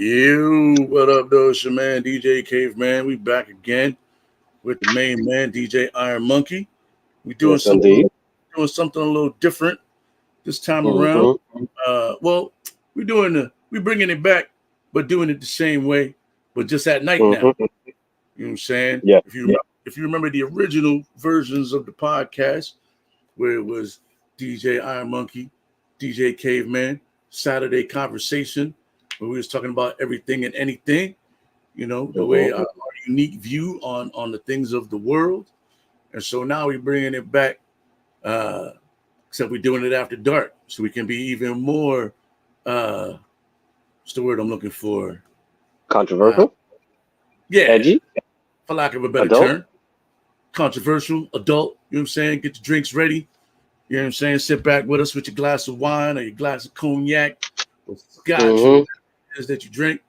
You, what up, though? It's your man, DJ Caveman. We back again with the main man, DJ IronMonkey. We doing Yes, something, indeed. doing something a little different this time around. Mm-hmm. Well, we bringing it back, but doing it the same way, but just at night now. Mm-hmm. You know what I'm saying? Yeah. If you remember the original versions of the podcast, where it was DJ IronMonkey, DJ Caveman, Saturday Conversation, where we was talking about everything and anything, the way our unique view on the things of the world. And so now we're bringing it back, except we're doing it after dark, so we can be even more, what's the word I'm looking for? Controversial? Yeah, Edgy? for lack of a better Adult? term. Controversial, adult, you know what I'm saying? Get your drinks ready. You know what I'm saying? Sit back with us with your glass of wine or your glass of cognac or scotch or whatever it is that you drink,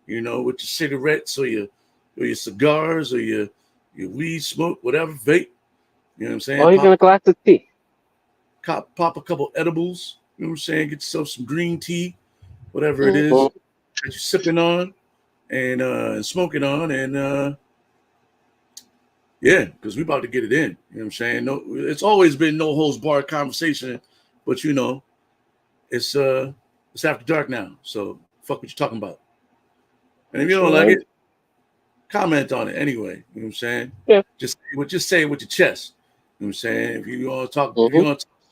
with your cigarettes or your cigars or your weed smoke, whatever, vape. You know what I'm saying? Or even a glass of tea. Pop a couple edibles, you know what I'm saying? Get yourself some green tea, whatever it is that you're sipping on and smoking on. And yeah, because we about to get it in. You know what I'm saying? No, it's always been no holds barred conversation, but it's after dark now. So fuck what you're talking about. And if you don't like it, comment on it anyway. You know what I'm saying? Yeah. Just say it with your chest. You know what I'm saying? If you want to talk,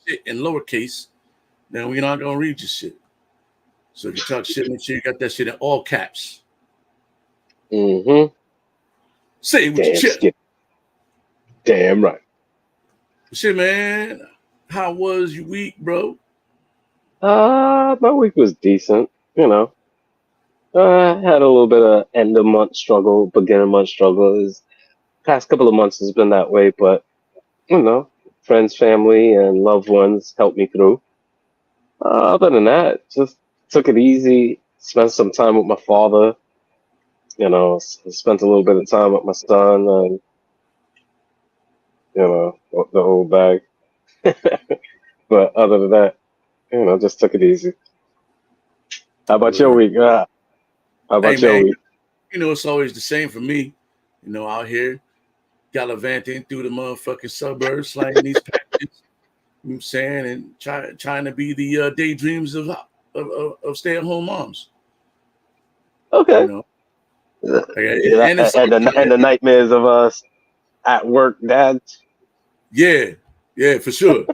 shit in lowercase, then we're not gonna read your shit. So if you talk shit, make sure you got that shit in all caps. Mm-hmm. Say it with your chest. Damn right. Shit, man. How was your week, bro? My week was decent, I had a little bit of end of month struggle, beginning month struggle. Past couple of months has been that way, but friends, family, and loved ones helped me through. Other than that, just took it easy. Spent some time with my father. Spent a little bit of time with my son, and the whole bag. But other than that, just took it easy. How about your week? How about your week? It's always the same for me. Out here gallivanting through the motherfucking suburbs, slanging these packages. You know what I'm saying, and trying to be the daydreams of stay-at-home moms. Okay. And the nightmares of us at work dads. Yeah, for sure.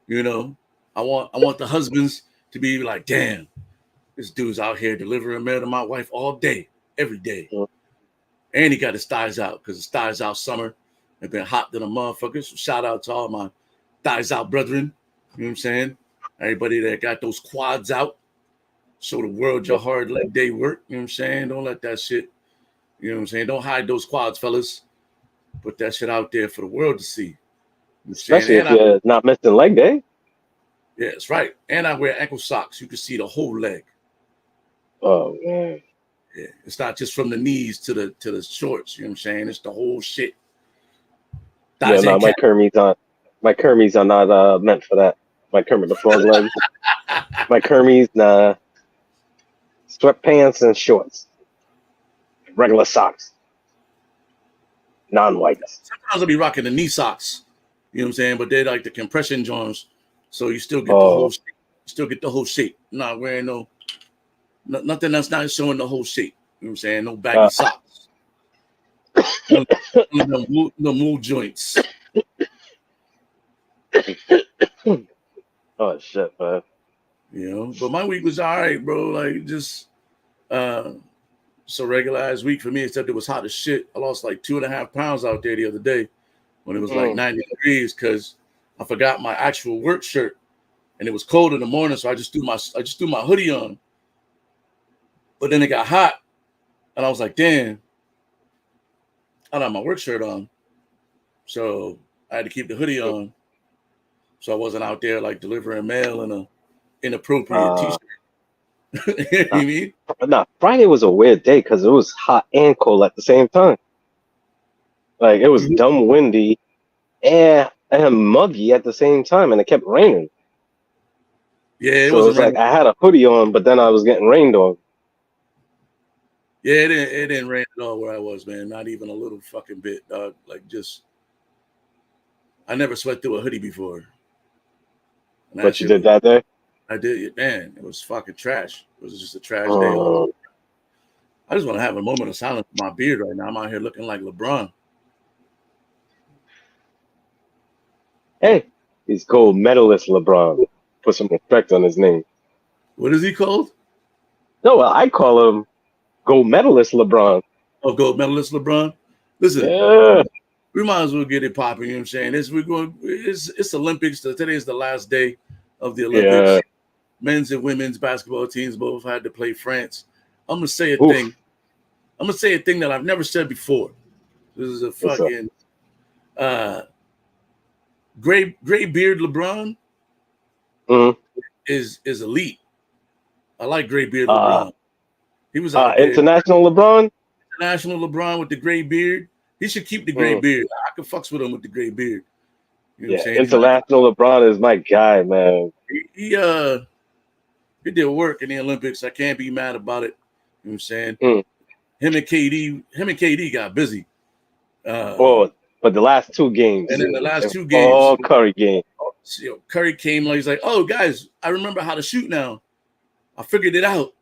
I want the husbands to be like, damn, this dude's out here delivering mail to my wife all day, every day. And he got his thighs out because his thighs out summer. They've been hot to the motherfuckers. So shout out to all my thighs out brethren. You know what I'm saying? Everybody that got those quads out. Show the world your hard leg day work. You know what I'm saying? Don't let that shit, you know what I'm saying? Don't hide those quads, fellas. Put that shit out there for the world to see. Especially if you're not missing leg day. Yeah, that's right. And I wear ankle socks. You can see the whole leg. Oh man. Yeah, it's not just from the knees to the shorts. You know what I'm saying? It's the whole shit. My Kermies are not meant for that. My Kermit the Frog legs. My Kermies, sweatpants and shorts. Regular socks. Non-whites. Sometimes I'll be rocking the knee socks. You know what I'm saying? But they're like the compression joints. So you still get the whole shape. Still get the whole shape. Not wearing nothing that's not showing the whole shape. You know what I'm saying? No baggy socks. No move joints. Oh shit, man. But my week was all right, bro. Like just so regularized week for me, except it was hot as shit. I lost like 2.5 pounds out there the other day when it was like 90 degrees because I forgot my actual work shirt and it was cold in the morning, so I just threw my hoodie on. But then it got hot, and I was like, damn, I don't have my work shirt on. So I had to keep the hoodie on. So I wasn't out there like delivering mail in a inappropriate t-shirt. You know what I mean? Nah, Friday was a weird day because it was hot and cold at the same time. Like it was dumb windy and muggy at the same time, and it kept raining. Yeah, it was like I had a hoodie on, but then I was getting rained on. Yeah, it didn't rain at all where I was, man. Not even a little fucking bit, dog. Like just, I never sweat through a hoodie before, and that But you shit did was. that day. I did it, man. It was fucking trash. It was just a trash day. Oh, I just want to have a moment of silence for my beard right now. I'm out here looking like LeBron. hey, he's gold medalist LeBron. Put some respect on his name. What is he called? No, well, I call him gold medalist LeBron. Oh, gold medalist LeBron. Listen, Yeah, we might as well get it popping. You know what I'm saying? It's Olympics. Today is the last day of the yeah. Olympics. Men's and women's basketball teams both had to play France. I'm gonna say a Oof. thing. I'm gonna say a thing that I've never said before. This is a What's up? fucking uh, gray beard LeBron Mm-hmm. is elite. I like gray beard Uh, LeBron. He was out there. international LeBron. International LeBron with the gray beard. He should keep the gray Mm. beard. I could fucks with him with the gray beard. You know what Yeah, I'm saying? He's like international LeBron is my guy, man. he did work in the Olympics. I can't be mad about it. You know what I'm saying? Mm. Him and KD got busy. Oh, but the last two games, And then the last two games, all Curry game. Curry came like he's like, "Oh guys, I remember how to shoot now. I figured it out."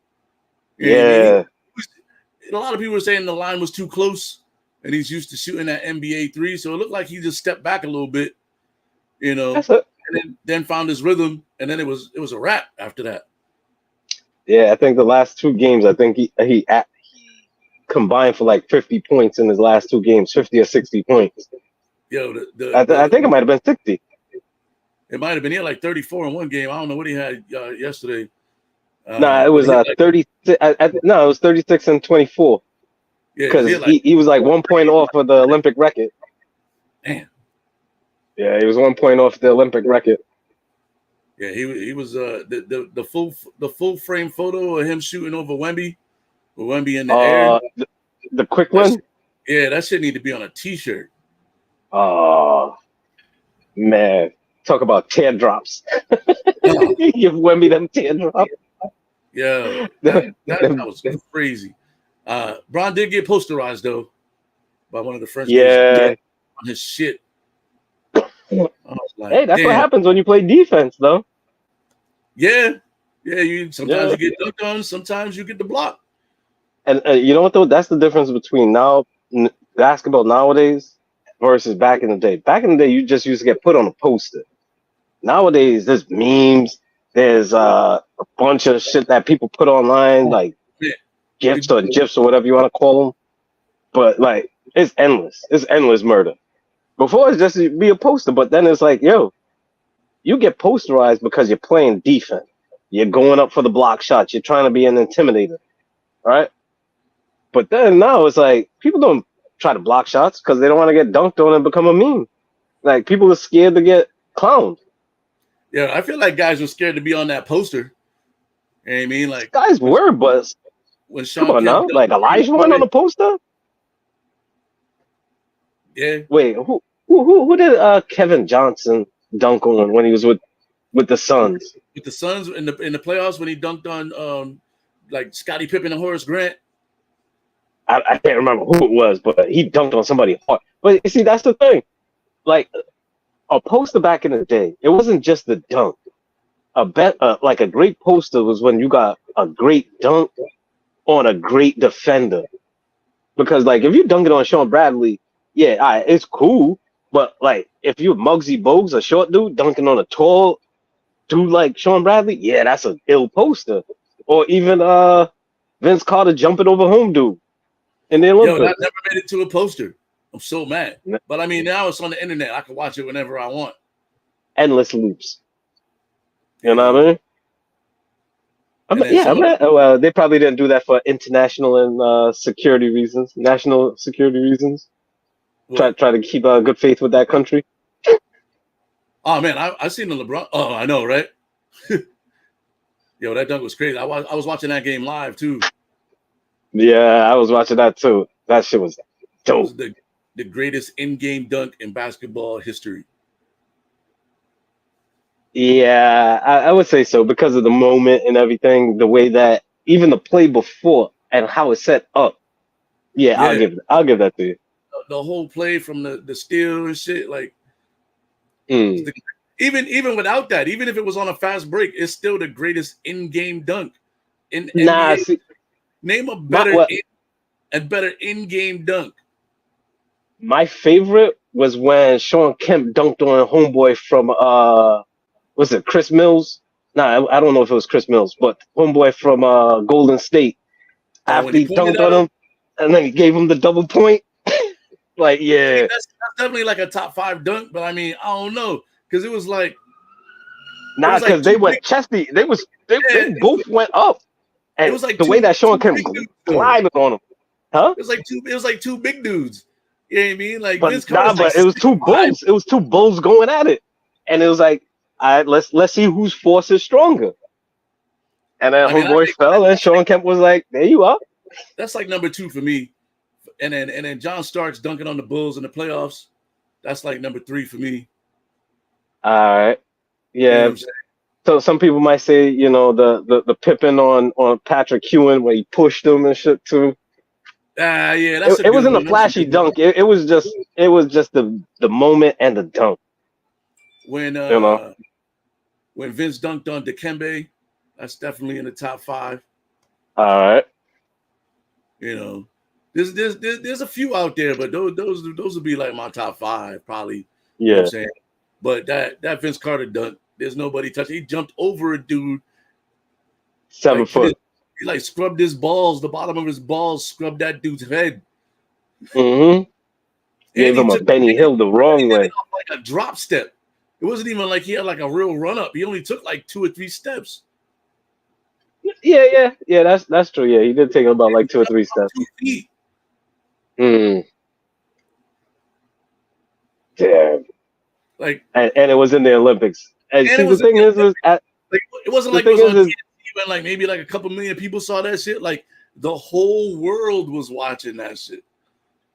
You know what I mean? Yeah, A lot of people were saying the line was too close, and he's used to shooting that NBA three, so it looked like he just stepped back a little bit, you know, that's it. and then found his rhythm, and then it was a wrap after that. Yeah, I think the last two games, I think he combined for like 50 points in his last two games, 50 or 60 points. Yo, I think it might have been 60. it might have been he had like 34 in one game. I don't know what he had yesterday. No, it But was he had like, 36. No, it was 36 and 24 yeah, he because had like, he was like 1 point off of the Olympic record. damn. Yeah, he was 1 point off the Olympic record. Yeah, he was the full frame photo of him shooting over Wemby, with Wemby in the air. The quick That one. shit, yeah, that shit need to be on a T-shirt. Oh man, talk about teardrops. Oh, Give Wemby them teardrops. yeah, that was crazy. Bron did get posterized though by one of the French Yeah. on his shit. I was like, Hey, that's damn. what happens when you play defense, though. Yeah, you sometimes you get dunked on, sometimes you get the block. And you know what though? That's the difference between basketball nowadays versus back in the day. Back in the day, you just used to get put on a poster. Nowadays, there's memes. There's a bunch of shit that people put online, like Yeah. GIFs or GIFs or whatever you want to call them. But like, it's endless. It's endless murder. Before it's just be a poster, but then it's like, yo, you get posterized because you're playing defense. You're going up for the block shots. You're trying to be an intimidator, right? But then now it's like people don't try to block shots because they don't want to get dunked on and become a meme. Like people are scared to get clowned. Yeah, I feel like guys were scared to be on that poster. You know what I mean? Like Guys were, but when Sean come on Kemp now, like Elijah went on a poster. Yeah. Wait, who did Kevin Johnson dunk on when he was with the Suns? With the Suns in the playoffs when he dunked on like Scottie Pippen and Horace Grant. I can't remember who it was, but he dunked on somebody hard. But you see, that's the thing. Like a poster back in the day, it wasn't just the dunk. Like a great poster was when you got a great dunk on a great defender. Because like if you dunk it on Sean Bradley, yeah, all right, it's cool. But like if you're Muggsy Bogues, a short dude dunking on a tall dude like Sean Bradley, yeah, that's an ill poster. Or even Vince Carter jumping over home dude in the Yo, Olympics. that never made it to a poster. I'm so mad. But I mean, now it's on the internet. I can watch it whenever I want. Endless loops. You know what I mean? Yeah. Well, they probably didn't do that for international and security reasons, national security reasons. Try to keep good faith with that country. Oh man, I seen the LeBron. Oh, I know, right? Yo, that dunk was crazy. I was watching that game live too. Yeah, I was watching that too. That shit was dope. It was the greatest in-game dunk in basketball history. Yeah, I would say so because of the moment and everything. The way that even the play before, and how it's set up. Yeah, Yeah, I'll give that to you. the whole play from the steal and shit. Like Mm. even without that, even if it was on a fast break, it's still the greatest in-game dunk in Nah, NBA. see, Name a my what better in-game dunk. my favorite was when Sean Kemp dunked on homeboy from was it Chris Mills? Nah, I don't know if it was Chris Mills, but homeboy from Golden State Oh, when after he he pointed dunked at on him, him, and then he gave him the double point. Like, I mean yeah, that's definitely like a top 5 dunk. But I mean, I don't know because it nah, was like because they two big. went chesty. They Yeah, both went up, it and was like the way that Sean two Kemp big dudes though. glided on him, huh? It was like two big dudes. You know what I mean? Like But Vince nah, Carter's like but it was 6'5". It was two bulls going at it, and it was like, all right, let's see whose force is stronger. And then I mean, homeboy fell, and Sean Kemp was like, "There you are." that's like number 2 for me. And then John Starks dunking on the Bulls in the playoffs. That's like number 3 for me. All right, You know what yeah. I'm saying? So some people might say, the Pippin on Patrick Ewing where he pushed him and shit too. Yeah, It, that's a it good wasn't a one. That's a flashy good one. dunk. It was just the moment and the dunk. When You know. uh when Vince dunked on Dikembe, that's definitely in the top 5. All right. You know, there's a few out there, but those would be like my top 5 probably. You know what I'm Yeah. saying? But that Vince Carter dunk, there's nobody touching. He jumped over a dude, 7 foot. he like scrubbed his balls, the bottom of his balls, scrubbed that dude's head, Mm-hmm. and Gave he him a took Benny Hill the he wrong did it way. off like a drop step. It wasn't even like he had like a real run up. He only took like 2 or 3 steps. Yeah. That's true. Yeah, he did take about like 2 or 3 steps. 2 feet. Mm. Damn. Like, And it was in the Olympics. And and see, it was like it wasn't the like it thing was on is, TNT when like maybe like a couple million people saw that shit. Like the whole world was watching that shit.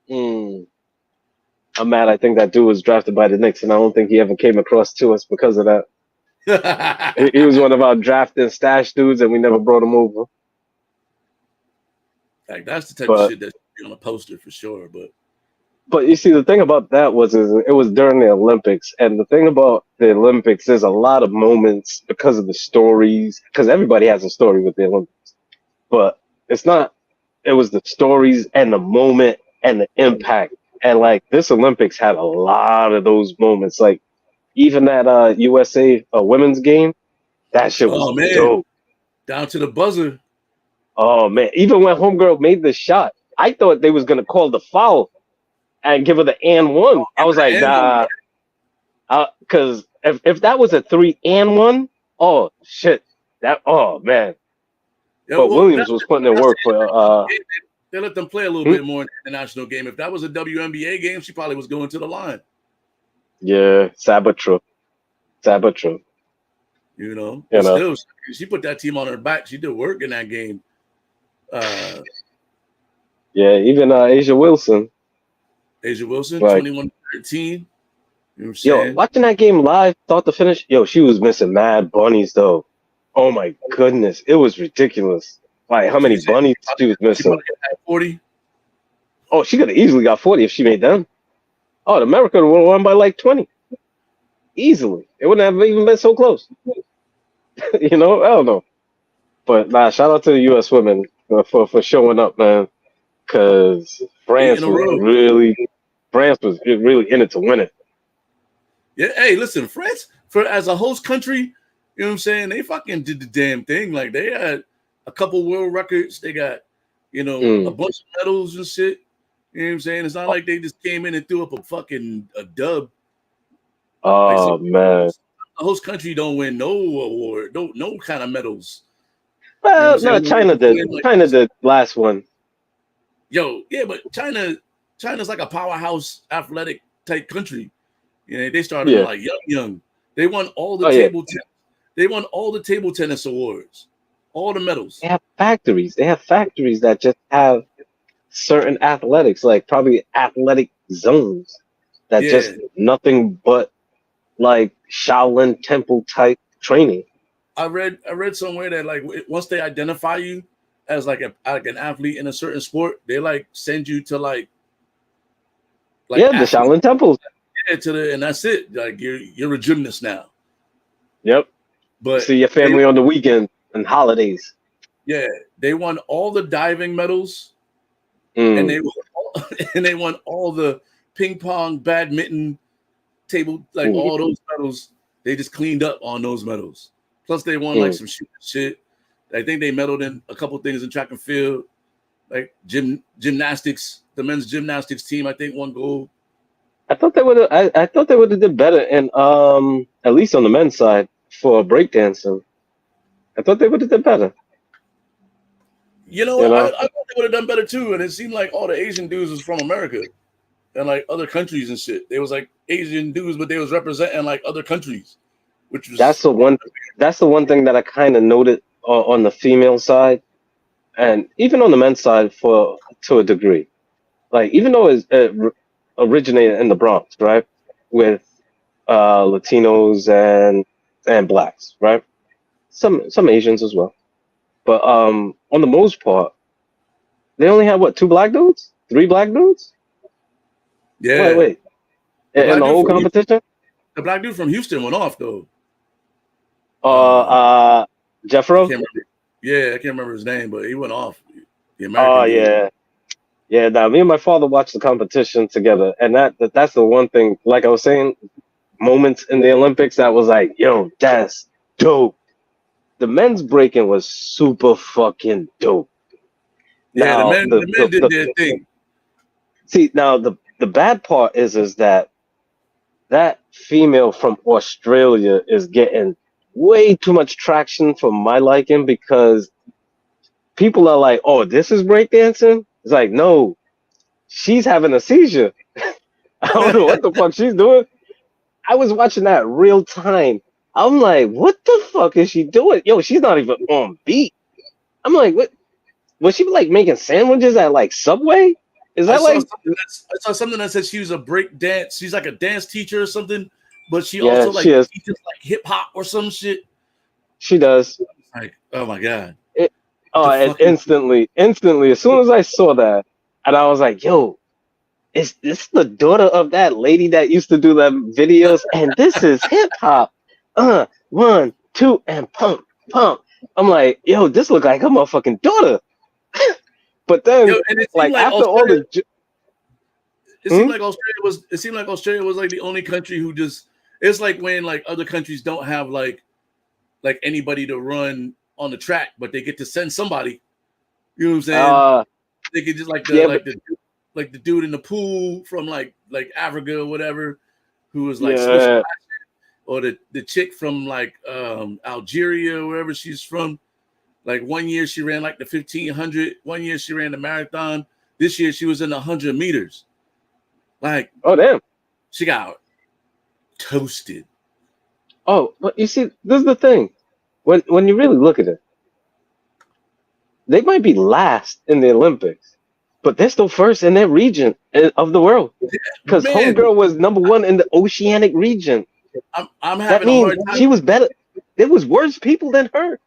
mm, I'm mad. I think that dude was drafted by the Knicks, and I don't think he ever came across to us because of that. He was one of our draft and stash dudes, and we never brought him over. Like that's the type of But shit that should be on a poster for sure. But but you see, the thing about that is it was during the Olympics, and the thing about the Olympics, there's a lot of moments because of the stories, because everybody has a story with the Olympics, but it's not. It was the stories and the moment and the impact, and like this Olympics had a lot of those moments. Like even that USA women's game, that shit was oh man, dope. down to the buzzer. Oh man, even when homegirl made the shot, I thought they was gonna call the foul and give her the and one. I Give was it like, an end. nah, because if that was a 3-and-1, oh shit, that oh man. Yeah, But well, Williams was putting in work for they let them play a little hmm? bit more in the international game. If that was a WNBA game, she probably was going to the line. Yeah, Sabatro. You know, You but know, still, she put that team on her back. She did work in that game. Uh, yeah, even Asia Wilson. Asia Wilson, Like, 21-13. You know what I'm yo, saying? watching that game live, start to finish, yo, she was missing mad bunnies though. Oh my goodness, it was ridiculous. Like how So many you said bunnies she was she missing. probably had 40. Oh, she could have easily got 40 if she made them. Oh, the America would have won by like 20. Easily. It wouldn't have even been so close. I don't know. But nah, shout out to the US women for showing up, man. Cause 8 in a row. France was really in it to win it. Yeah, hey, listen, France for as a host country, you know what I'm saying? They fucking did the damn thing. Like they had a couple world records. They got, a Mm. bunch of medals and shit. You know what I'm saying? It's not like they just came in and threw up a dub. Like Oh man. the host country don't win no award, no kind of medals. You know what I'm Well, saying? no, China did. Like, China did last one. yeah, but China's like a powerhouse athletic type country. They started Yeah. like young. They won all the Oh yeah. they won all the table tennis awards, all the medals. They have factories. They have factories that just have certain athletics, like probably athletic zones that Yeah, just nothing but like Shaolin Temple type training. I read somewhere that like once they identify you, as like an athlete in a certain sport, they like send you to like the Shaolin temples. And that's it. Like you're a gymnast now. Yep. But see your family on the weekend and holidays. Yeah, they won all the diving medals, and they won all the ping pong, badminton, table, like all those medals. They just cleaned up on those medals. Plus, they won like some shit. I think they medaled in a couple things in track and field, like gymnastics. The men's gymnastics team, I think, won gold. I thought they would. I thought they would have did better, and at least on the men's side for breakdancing. I thought they would have did better. I thought they would have done better too. And it seemed like all the Asian dudes was from America and like other countries and shit. They was like Asian dudes, but they was representing like other countries, which was that's the one thing that I kind of noted on the female side, and even on the men's side to a degree. Like even though it originated in the Bronx, right, with Latinos and blacks, right, some Asians as well. But on the most part, they only had what, 2 black dudes? 3 black dudes? Yeah. Wait. In the whole competition? The black dude from Houston went off though. Jeffro? I can't remember his name, but he went off. The American dude. Yeah. Now me and my father watched the competition together, and that's the one thing. Like I was saying, moments in the Olympics that was like, yo, that's dope. The men's breaking was super fucking dope. Yeah, now, the men did their thing. See, now the bad part is that female from Australia is getting way too much traction for my liking, because people are like, oh, this is breakdancing? It's like, no, she's having a seizure. I don't know what the fuck she's doing. I was watching that real time. I'm like, what the fuck is she doing? Yo, she's not even on beat. I'm like, what? Was she like making sandwiches at like Subway? Is that I saw something that said she was a break dance. She's like a dance teacher or something, but she also like teaches like hip hop or some shit. She does. Like, oh my god. And instantly, as soon as I saw that, and I was like, yo, is this the daughter of that lady that used to do them videos? And this is hip hop. 1, 2, and pump. I'm like, yo, this look like her motherfucking daughter. But then, like after Australia, all the, it seemed like Australia was like the only country who just. It's like when like other countries don't have like anybody to run on the track, but they get to send somebody. You know what I'm saying? They could just the dude in the pool from like Africa or whatever, who was like. Or the chick from like Algeria or wherever she's from. Like 1 year she ran like the 1500. 1 year she ran the marathon. This year she was in the 100 meters. Like, oh damn, she got toasted. Oh, but you see, this is the thing. When you really look at it, they might be last in the Olympics, but they're still first in their region of the world. Because homegirl was number 1 in the oceanic region. I'm having a hard time. She was better. There was worse people than her.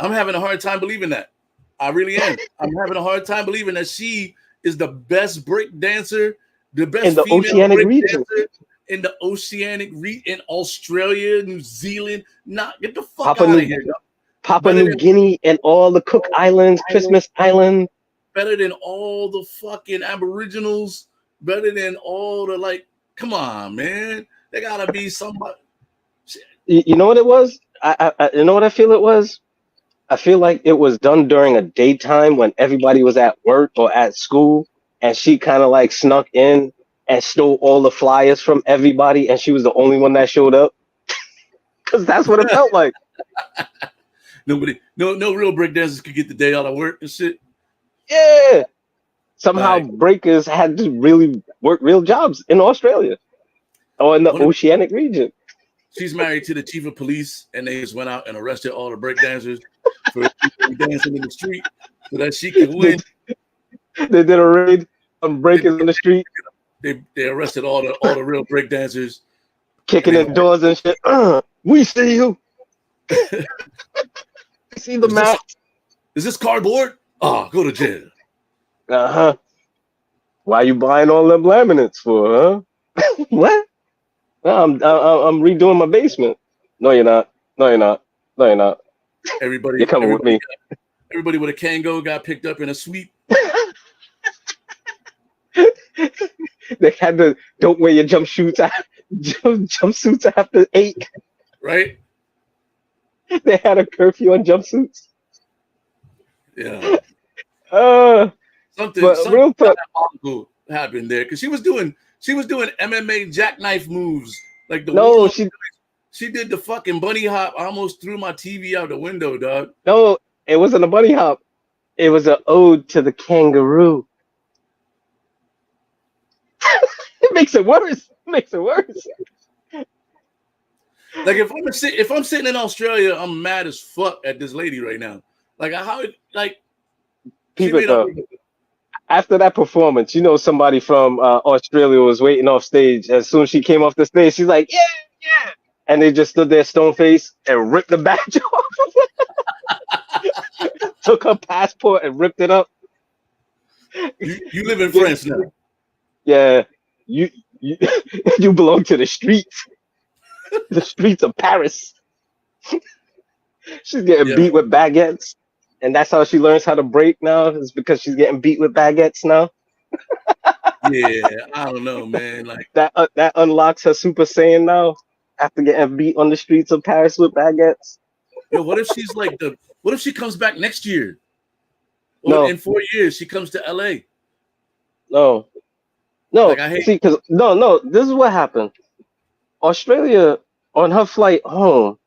I'm having a hard time believing that. I really am. I'm having a hard time believing that she is the best break dancer, the best in the oceanic region. In the oceanic in Australia, New Zealand. Get the fuck out of here. Papua New Guinea and all the Cook Islands, Christmas Island. Better than all the fucking Aboriginals. Better than all the come on, man. They gotta be somebody. You know what it was? You know what I feel it was? I feel like it was done during a daytime when everybody was at work or at school, and she kind of like snuck in and stole all the flyers from everybody, and she was the only one that showed up. Because that's what it felt like. No real breakdancers could get the day out of work and shit. Yeah. Somehow breakers had to really work real jobs in Australia or in the oceanic region. She's married to the chief of police, and they just went out and arrested all the breakdancers for dancing in the street so that she could win. They did a raid on breakers in the street. They arrested all the real breakdancers, kicking in doors and shit. We see you. We see the mat. Is this cardboard? Oh, go to jail. Uh-huh. Why you buying all them laminates for, huh? What? No, I'm redoing my basement. No, you're not. No, you're not. No, you're not. You're Everybody, coming with everybody, me. got, everybody with a Kango got picked up in a sweep, They had to don't wear your jumpsuits after 8. right? They had a curfew on jumpsuits. Yeah. Uh, but Something real talk. diabolical happened there because she was doing MMA jackknife moves like the No, warlord. she She did the fucking bunny hop. I almost threw my TV out the window, dog. no. It wasn't a bunny hop. It was an ode to the kangaroo. It makes it worse. It makes it worse. Like if I'm sitting in Australia, I'm mad as fuck at this lady right now. Like how like she People made up. though. After that performance, somebody from Australia was waiting off stage. As soon as she came off the stage, she's like, "Yeah, yeah," and they just stood there stone faced and ripped the badge off. Took her passport and ripped it up. You live in France now. Yeah, you you, you belong to the streets of Paris. She's getting Yeah, beat with baguettes, and that's how she learns how to break now. Is because she's getting beat with baguettes now. yeah. I don't know, man. Like, That unlocks her Super Saiyan now after getting beat on the streets of Paris with baguettes. yo, what if she's like the? What if she comes back next year or No, in 4 years she comes to LA? no, no. Like I hate. See, because no. This is what happened. Australia on her flight home,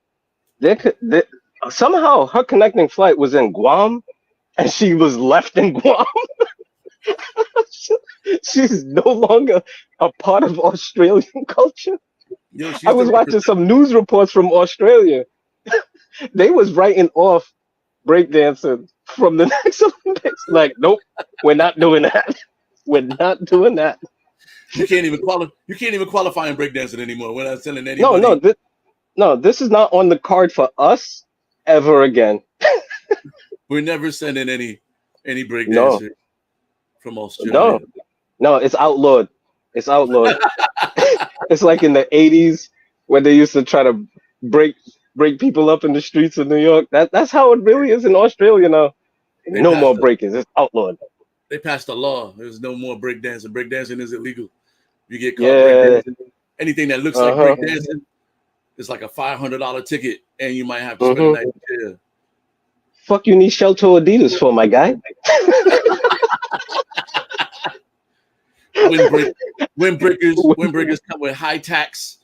somehow her connecting flight was in Guam, and she was left in Guam. She's no longer a part of Australian culture. Yo, I she's the was watching representative. some news reports from Australia. They was writing off breakdancing from the next Olympics. Like, nope, we're not doing that. We're not doing that. You can't even qualify. You can't even qualify in breakdancing anymore. We're not sending No, no, anybody. no. This is not on the card for us ever again. We're never sending any No, breakdancer from no, Australia. no. It's outlawed. It's outlawed. It's like in the '80s when they used to try to break break people up in the streets of New York. That's how it really is in Australia now. They No passed more the breakers. It's outlawed. they passed a law. There's no more breakdancing. Breakdancing is illegal. You get caught Yeah. breakdancing, anything that looks like Uh-huh. breakdancing, it's like a $500 ticket, and you might have to spend a Mm-hmm. night in jail. Fuck you need Shelter Adidas for, my guy. Windbreak, windbreakers come with high tax.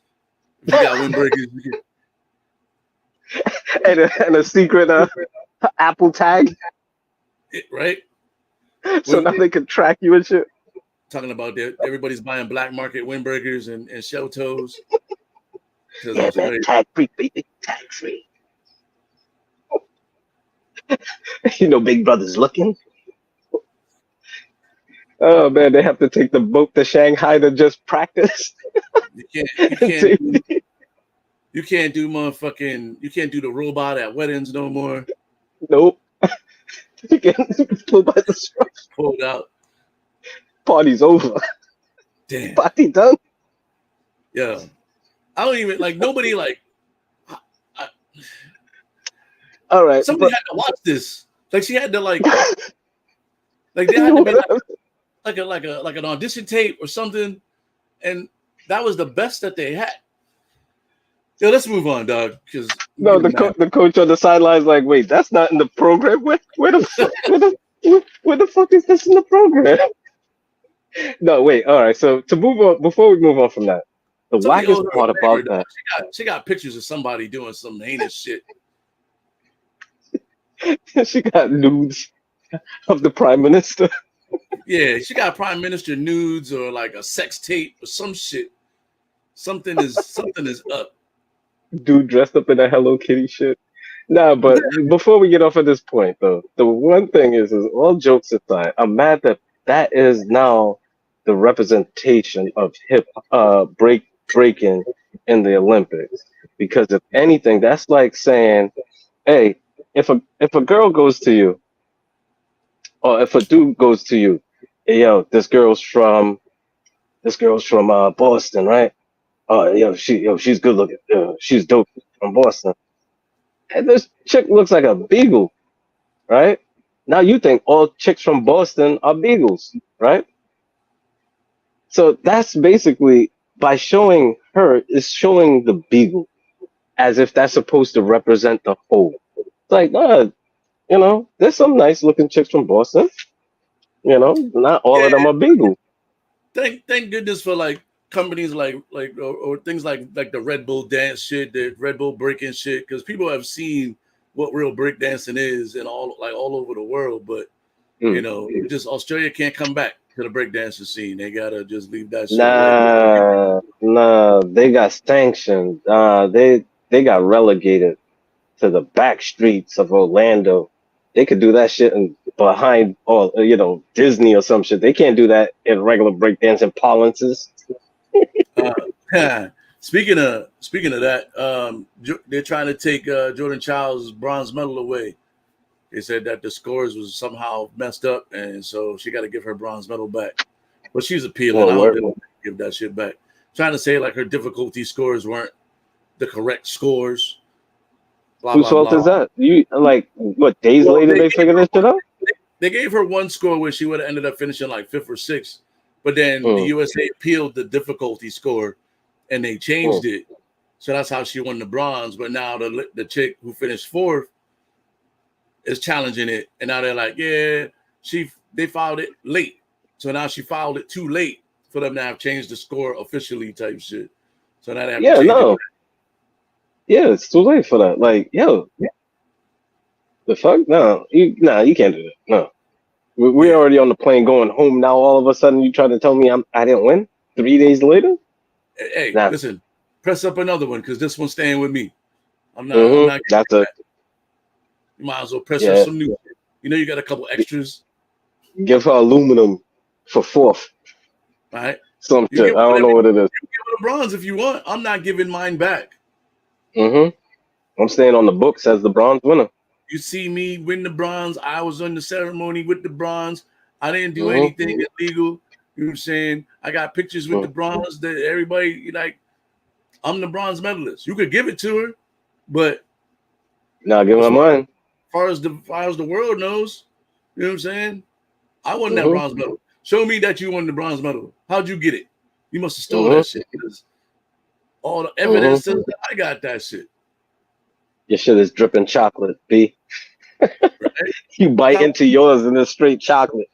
If you got windbreakers, you And a secret Apple tag, get right. so now they can track you and shit. Talking about that, everybody's buying black market windbreakers and shell toes because Yeah, man, Australia. tag free, baby, tag free. Big Brother's looking. Oh man, they have to take the boat to Shanghai to just practice. You can't do you can't do motherfucking you can't do the robot at weddings no more. Nope. You get pulled by the straw. Pulled out. Party's over. Damn. Party done. Yeah. I don't even like nobody like All right, somebody but had to watch this. Like she had to like they had you to know be what? like an audition tape or something, and that was the best that they had. Yo, let's move on, dog. Because No, the coach on the sidelines like, wait, that's not in the program. Where the fuck is this in the program? No, wait. All right. So to move on, before we move on from that, the somebody owes wackest her part a favor, about that, she got pictures of somebody doing some heinous shit. she got nudes of the prime minister. Yeah, she got prime minister nudes or like a sex tape or some shit. Something is up. Dude dressed up in a Hello Kitty shit. Nah, but before we get off of this point, though, the one thing is all jokes aside, I'm mad that that is now the representation of breaking in the Olympics. Because if anything, that's like saying, hey, if a girl goes to you or if a dude goes to you, hey, yo, this girl's from Boston, right? Oh, she's good looking. She's dope from Boston. And this chick looks like a beagle, right? Now you think all chicks from Boston are beagles, right? So that's basically by showing her is showing the beagle as if that's supposed to represent the whole. It's like, there's some nice looking chicks from Boston. Not all of them Yeah, are beagles. thank goodness for like companies or things like the Red Bull dance shit, the Red Bull breaking shit, because people have seen what real breakdancing is and all over the world. But Mm. just Australia can't come back to the breakdancing scene. They gotta just leave that shit alone. Nah, they got sanctioned. They got relegated to the back streets of Orlando. They could do that shit behind all Disney or some shit. They can't do that in regular breakdancing parlances. Speaking of that, they're trying to take Jordan Child's bronze medal away. They said that the scores was somehow messed up, and so she got to give her bronze medal back. But she's appealing. Oh, I hope word. they don't give that shit back. Trying to say like her difficulty scores weren't the correct scores. Blah Whose blah fault is blah. that? You like what days Well, later they figured this shit out? they gave her one score where she would have ended up finishing like fifth or sixth, but then the Mm, USA appealed the difficulty score, and they mm. changed it. So that's how she won the bronze. But now the chick who finished fourth is challenging it, and now they're like, yeah, they filed it late, so now she filed it too late for them to have changed the score officially, type shit. So now they have to Yeah, change it. no. Yeah, it's too late for that. Like, yo, the fuck? No, you can't do that. No. We're Yeah. already on the plane going home now. All of a sudden, you try to tell me I didn't win 3 days later? Hey, Nah. listen, press up another one because this one's staying with me. I'm not. I'm Mm-hmm. not. That's a You might as well press her yeah. some new. You got a couple extras. Give her aluminum for fourth. All right. Some You shit. give I don't whatever. know what it is. You give her the bronze if you want. I'm not giving mine back. Mm-hmm. I'm staying on the books as the bronze winner. You see me win the bronze. I was on the ceremony with the bronze. I didn't do Mm-hmm. anything illegal. You know what I'm saying? I got pictures with the bronze that everybody like. I'm the bronze medalist. You could give it to her, but Now give as her far, mine. as far as the world knows, you know what I'm saying? I won that Mm-hmm. bronze medal. Show me that you won the bronze medal. How'd you get it? You must have stole Mm-hmm. that shit because all the Mm-hmm. evidence says that I got that shit. Your shit is dripping chocolate, B. Right? You bite into yours and it's straight chocolate.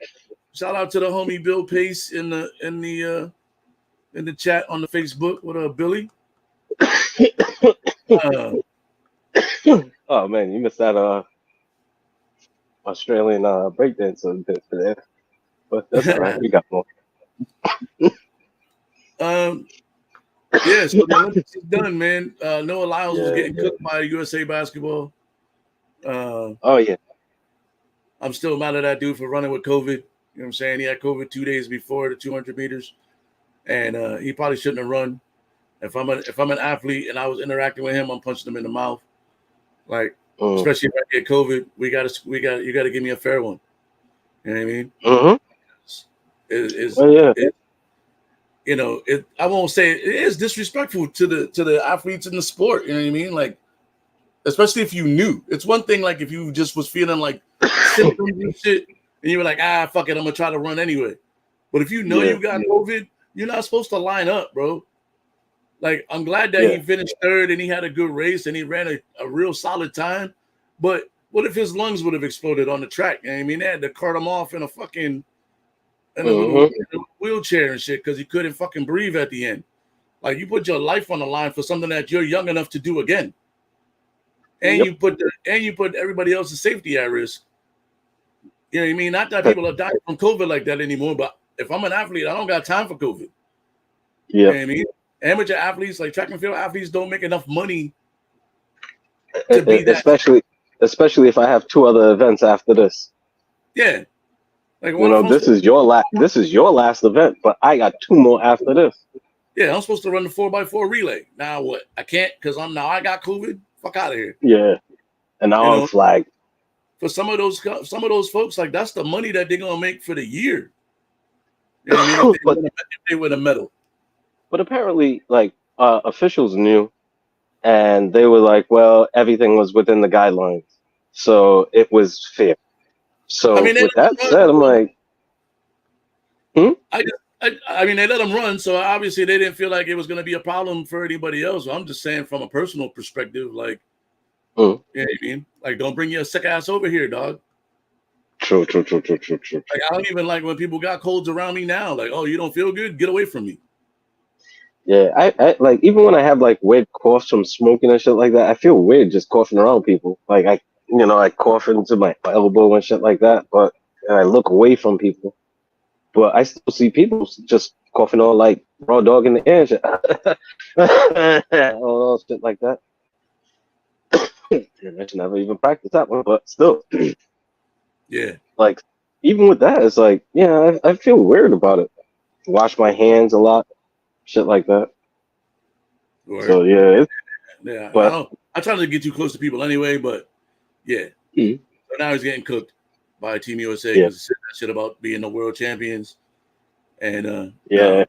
Shout out to the homie Bill Pace in the chat on the Facebook. What up, Billy? Oh man, you missed that Australian breakdance bit for there. But that's all right. We got more. Yeah, so the Olympics is done, man. Noah Lyles was getting Yeah. cooked by USA basketball. Oh yeah. I'm still mad at that dude for running with COVID. You know what I'm saying? He had COVID 2 days before the 200 meters, and he probably shouldn't have run. If I'm an athlete and I was interacting with him, I'm punching him in the mouth. Like, especially if I get COVID, you gotta give me a fair one. You know what I mean? Mm-hmm. I won't say it is disrespectful to the athletes in the sport. You know what I mean? Like, especially if you knew. It's one thing like if you just was feeling like symptoms and shit, and you were like, fuck it, I'm gonna try to run anyway. But if you know you got COVID, you're not supposed to line up, bro. Like, I'm glad that he finished third and he had a good race and he ran a real solid time. But what if his lungs would have exploded on the track? You know what I mean, they had to cart him off in a little wheelchair and shit because he couldn't fucking breathe at the end. Like, you put your life on the line for something that you're young enough to do again, and you put everybody else's safety at risk. You know what I mean? Not that people are dying from COVID like that anymore, but if I'm an athlete, I don't got time for COVID. You know what I mean? Amateur athletes, like track and field athletes, don't make enough money to be that. Especially if I have 2 other events after this. Yeah. Like, this is your last event, but I got 2 more after this. Yeah, I'm supposed to run the 4x4 relay. Now what? I can't because I got COVID. Fuck out of here. Yeah, and now I'm flagged. for some of those folks, like that's the money that they're gonna make for the year. You know what I mean? If they win a medal. But apparently, like officials knew, and they were like, "Well, everything was within the guidelines, so it was fair." So I mean, with that said, I'm like, I mean, they let them run, so obviously they didn't feel like it was going to be a problem for anybody else. I'm just saying from a personal perspective, like, you know what I mean? Like, don't bring your sick ass over here, dog. True. Like, I don't even like when people got colds around me now. Like, oh, you don't feel good? Get away from me. Yeah, I like even when I have like weird coughs from smoking and shit like that, I feel weird just coughing around people. Like I cough into my elbow and shit like that, but and I look away from people. But I still see people just coughing all like raw dog in the air and shit. all shit like that. I should never even practice that one, but still. Yeah. Like even with that, it's like, yeah, I feel weird about it. Wash my hands a lot, shit like that. Word. So yeah, but I try not to get too close to people anyway. But yeah, so now he's getting cooked by Team USA because he said that shit about being the world champions, and USA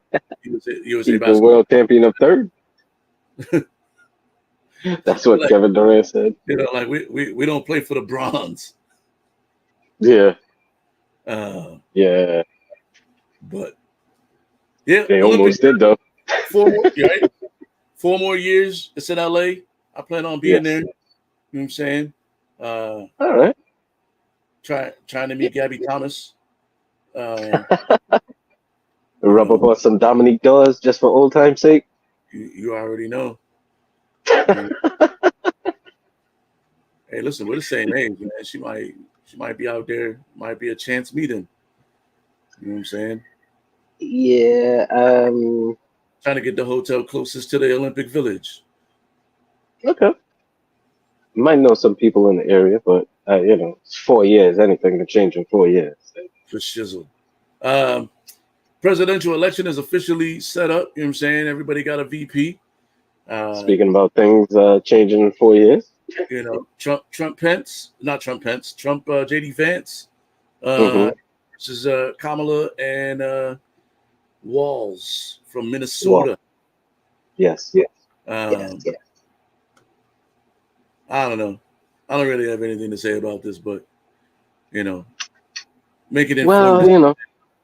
people world champion of third. That's what like, Kevin Durant said. You know, like we don't play for the bronze. Yeah. Yeah. But yeah, they almost did though. 4 more years. It's in LA. I plan on being there. You know what I'm saying? All right. Trying to meet Gabby Thomas. Rub up on some Dominique Dawes just for old time's sake. You already know. Hey, listen, we're the same age, man. She might be out there. Might be a chance meeting. You know what I'm saying? Yeah. Trying to get the hotel closest to the Olympic Village. Okay. Might know some people in the area, but it's 4 years. Anything can change in 4 years. For shizzle. Presidential election is officially set up. You know what I'm saying? Everybody got a VP. Speaking about things changing in 4 years. You know, Trump JD Vance. This is Kamala and Walls from Minnesota. Yes. I don't know. I don't really have anything to say about this, but make it informed.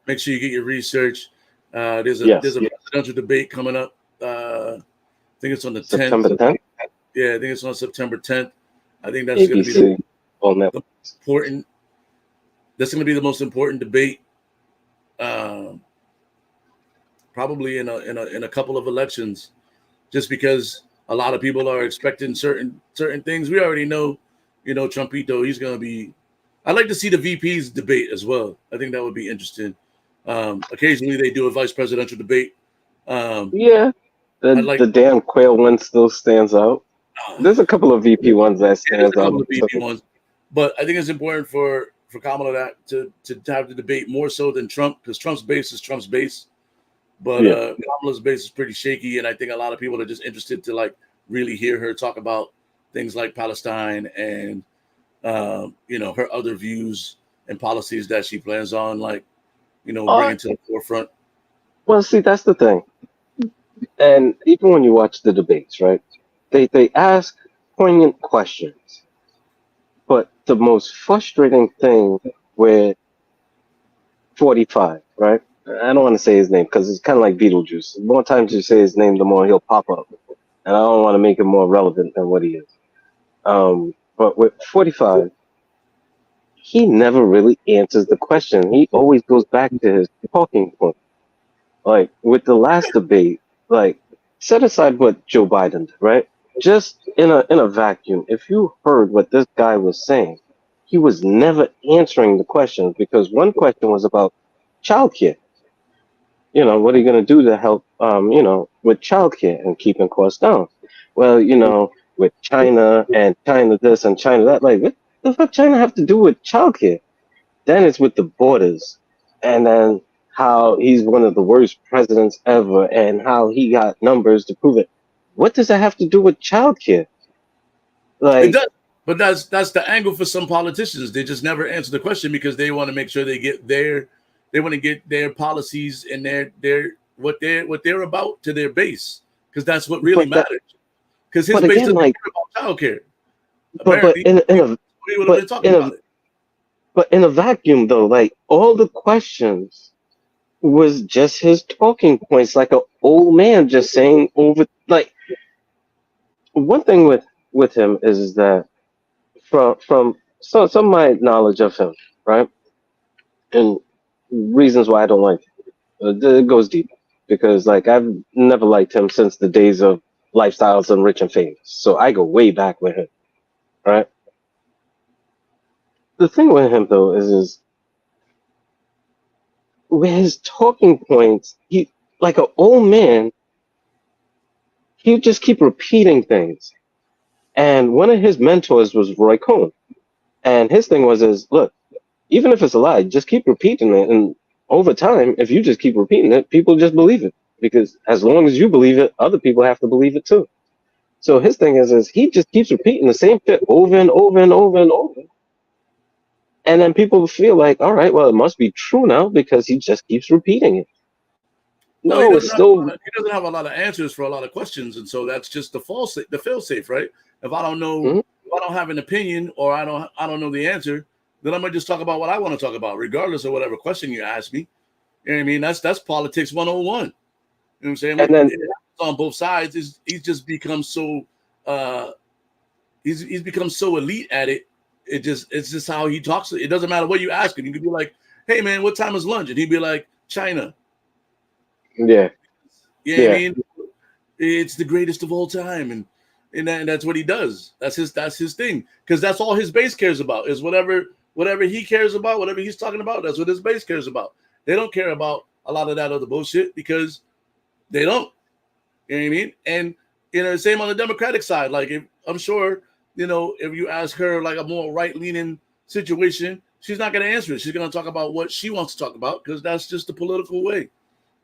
Make sure you get your research. There's a presidential debate coming up. I think it's on the 10th. September 10th? Yeah, I think it's on September 10th. I think that's going to be the most important. That's going to be the most important debate, probably in a couple of elections, just because a lot of people are expecting certain things. We already know, Trumpito. He's going to be. I'd like to see the VPs debate as well. I think that would be interesting. Occasionally, they do a vice presidential debate. The damn Quail one still stands out. There's a couple of VP ones that stands out. VP ones, but I think it's important for Kamala to have the debate more so than Trump, because Trump's base is Trump's base, but Kamala's base is pretty shaky, and I think a lot of people are just interested to like really hear her talk about things like Palestine and her other views and policies that she plans on bringing to the forefront. Well, see, that's the thing. And even when you watch the debates, right, they ask poignant questions. But the most frustrating thing with 45, right? I don't want to say his name because it's kind of like Beetlejuice. The more times you say his name, the more he'll pop up. And I don't want to make him more relevant than what he is. But with 45, he never really answers the question. He always goes back to his talking point. Like with the last debate, like set aside what Joe Biden did, right? Just in a vacuum, if you heard what this guy was saying, he was never answering the questions, because one question was about childcare. What are you going to do to help, with childcare and keeping costs down? Well, with China and China this and China that, like, what the fuck China have to do with childcare? Then it's with the borders, and then how he's one of the worst presidents ever, and how he got numbers to prove it. What does that have to do with childcare? Like, But that's the angle for some politicians. They just never answer the question because they want to make sure they want to get their policies and their what they're about to their base, because that's what really matters. Because his but base again, doesn't like, care about childcare. but Apparently, we would have been talking in a about it. but in a vacuum though, like all the questions was just his talking points, like an old man just saying over. Like one thing with him is that from some of my knowledge of him, right, and reasons why I don't like him, it goes deep because like I've never liked him since the days of Lifestyles and Rich and Famous, so I go way back with him, right. The thing with him though is with his talking points, he like an old man, he would just keep repeating things. And one of his mentors was Roy Cohn. And his thing was look, even if it's a lie, just keep repeating it. And over time, if you just keep repeating it, people just believe it. Because as long as you believe it, other people have to believe it too. So his thing is he just keeps repeating the same shit over and over and over and over. And then people feel like, all right, well, it must be true now because he just keeps repeating it. Well, he No, it's doesn't have a still. lot of, he doesn't have a lot of answers for a lot of questions, and so that's just the fail safe, right? If I don't know, Mhm. if I don't have an opinion or I don't know the answer, then I'm gonna just talk about what I want to talk about, regardless of whatever question you ask me. You know what I mean? That's politics 101. You know what I'm saying? And It then happens on both sides. He's just become so uh he's become so elite at it. It's just how he talks. It doesn't matter what you ask him. You could be like, "Hey man, what time is lunch?" And he'd be like, "China." yeah, You know what I yeah. mean? It's the greatest of all time, and that's what he does. That's his thing, because that's all his base cares about is whatever he cares about, whatever he's talking about. That's what his base cares about. They don't care about a lot of that other bullshit because they don't. You know what I mean? And same on the Democratic side. Like, if I'm sure, if you ask her like a more right leaning situation, she's not going to answer it. She's going to talk about what she wants to talk about because that's just the political way.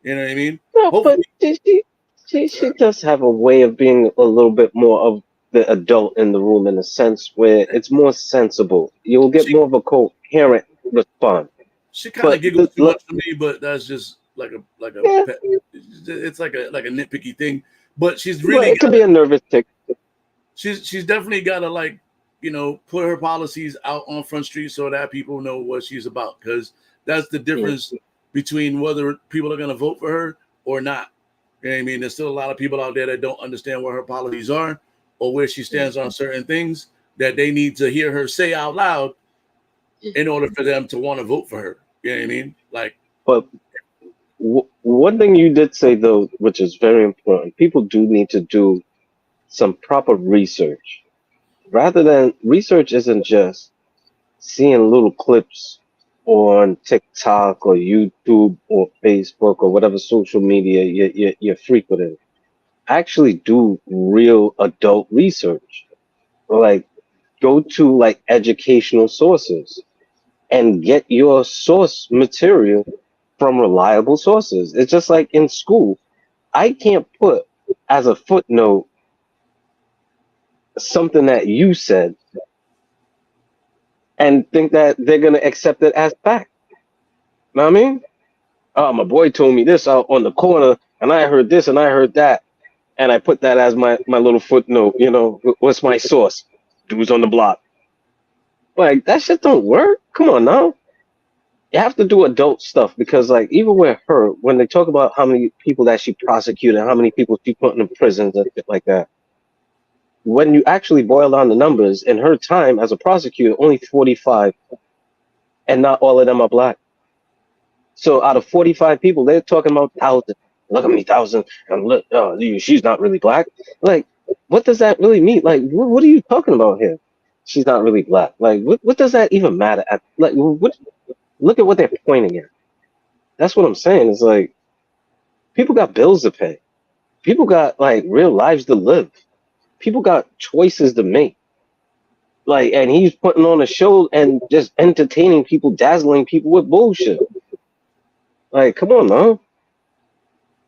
You know what I mean? No, but Hopefully, she does have a way of being a little bit more of the adult in the room in a sense where it's more sensible. You'll get she more of a coherent response. she kind of But giggles too much for me, but that's just like a yeah, pet. It's like a nitpicky thing. But she's well, really it could got be a nervous tick. she's definitely got to put her policies out on Front Street so that people know what she's about, because that's the Mm. difference between whether people are going to vote for her or not. You know what I mean? There's still a lot of people out there that don't understand what her policies are or where she stands on certain things that they need to hear her say out loud in order for them to want to vote for her. You know what I mean? Like, But one thing you did say though, which is very important, people do need to do some proper research. Rather than research isn't just seeing little clips on TikTok or YouTube or Facebook or whatever social media you're frequenting. Actually do real adult research. Like go to like educational sources and get your source material from reliable sources. It's just like in school. I can't put as a footnote something that you said and think that they're gonna accept it as fact. Know what I mean? Oh, my boy told me this out on the corner, and I heard this and I heard that, and I put that as my little footnote. What's my source? Dudes on the block. Like that shit don't work. Come on now. You have to do adult stuff because, like, even with her, when they talk about how many people that she prosecuted, how many people she put in prisons and shit like that, when you actually boil down the numbers, in her time as a prosecutor, only 45, and not all of them are black. So out of 45 people, they're talking about thousand. Look at me, thousand, and look, she's not really black. Like, what does that really mean? Like, what are you talking about here? She's not really black. Like, what does that even matter? Like, what? Look at what they're pointing at. That's what I'm saying. It's like people got bills to pay. People got like real lives to live. People got choices to make. Like, and he's putting on a show and just entertaining people, dazzling people with bullshit. Like, come on, man. You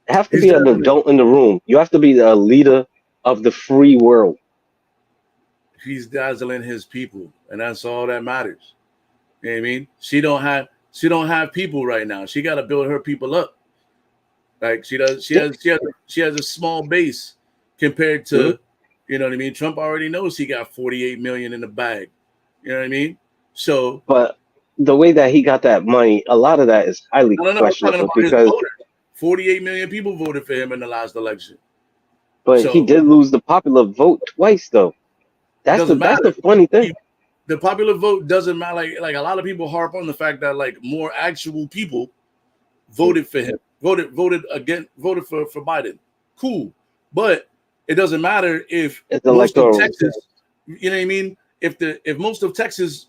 have to he's be an definitely adult in the room. You have to be a leader of the free world. he's dazzling his people, and that's all that matters. You know what I mean? She don't have people right now. She got to build her people up. Like she does. She has a small base compared to, you know what I mean? Trump already knows he got 48 million in the bag. You know what I mean? So, But the way that he got that money, a lot of that is highly I don't know. I'm talking questionable about his because, voters. 48 million people voted for him in the last election. but he So did lose the popular vote twice, though. it That's doesn't matter. the funny thing. The popular vote doesn't matter. Like a lot of people harp on the fact that like more actual people voted for him, voted for Biden. Cool, but it doesn't matter if It's most of electoral. Texas, you know what I mean. If most of Texas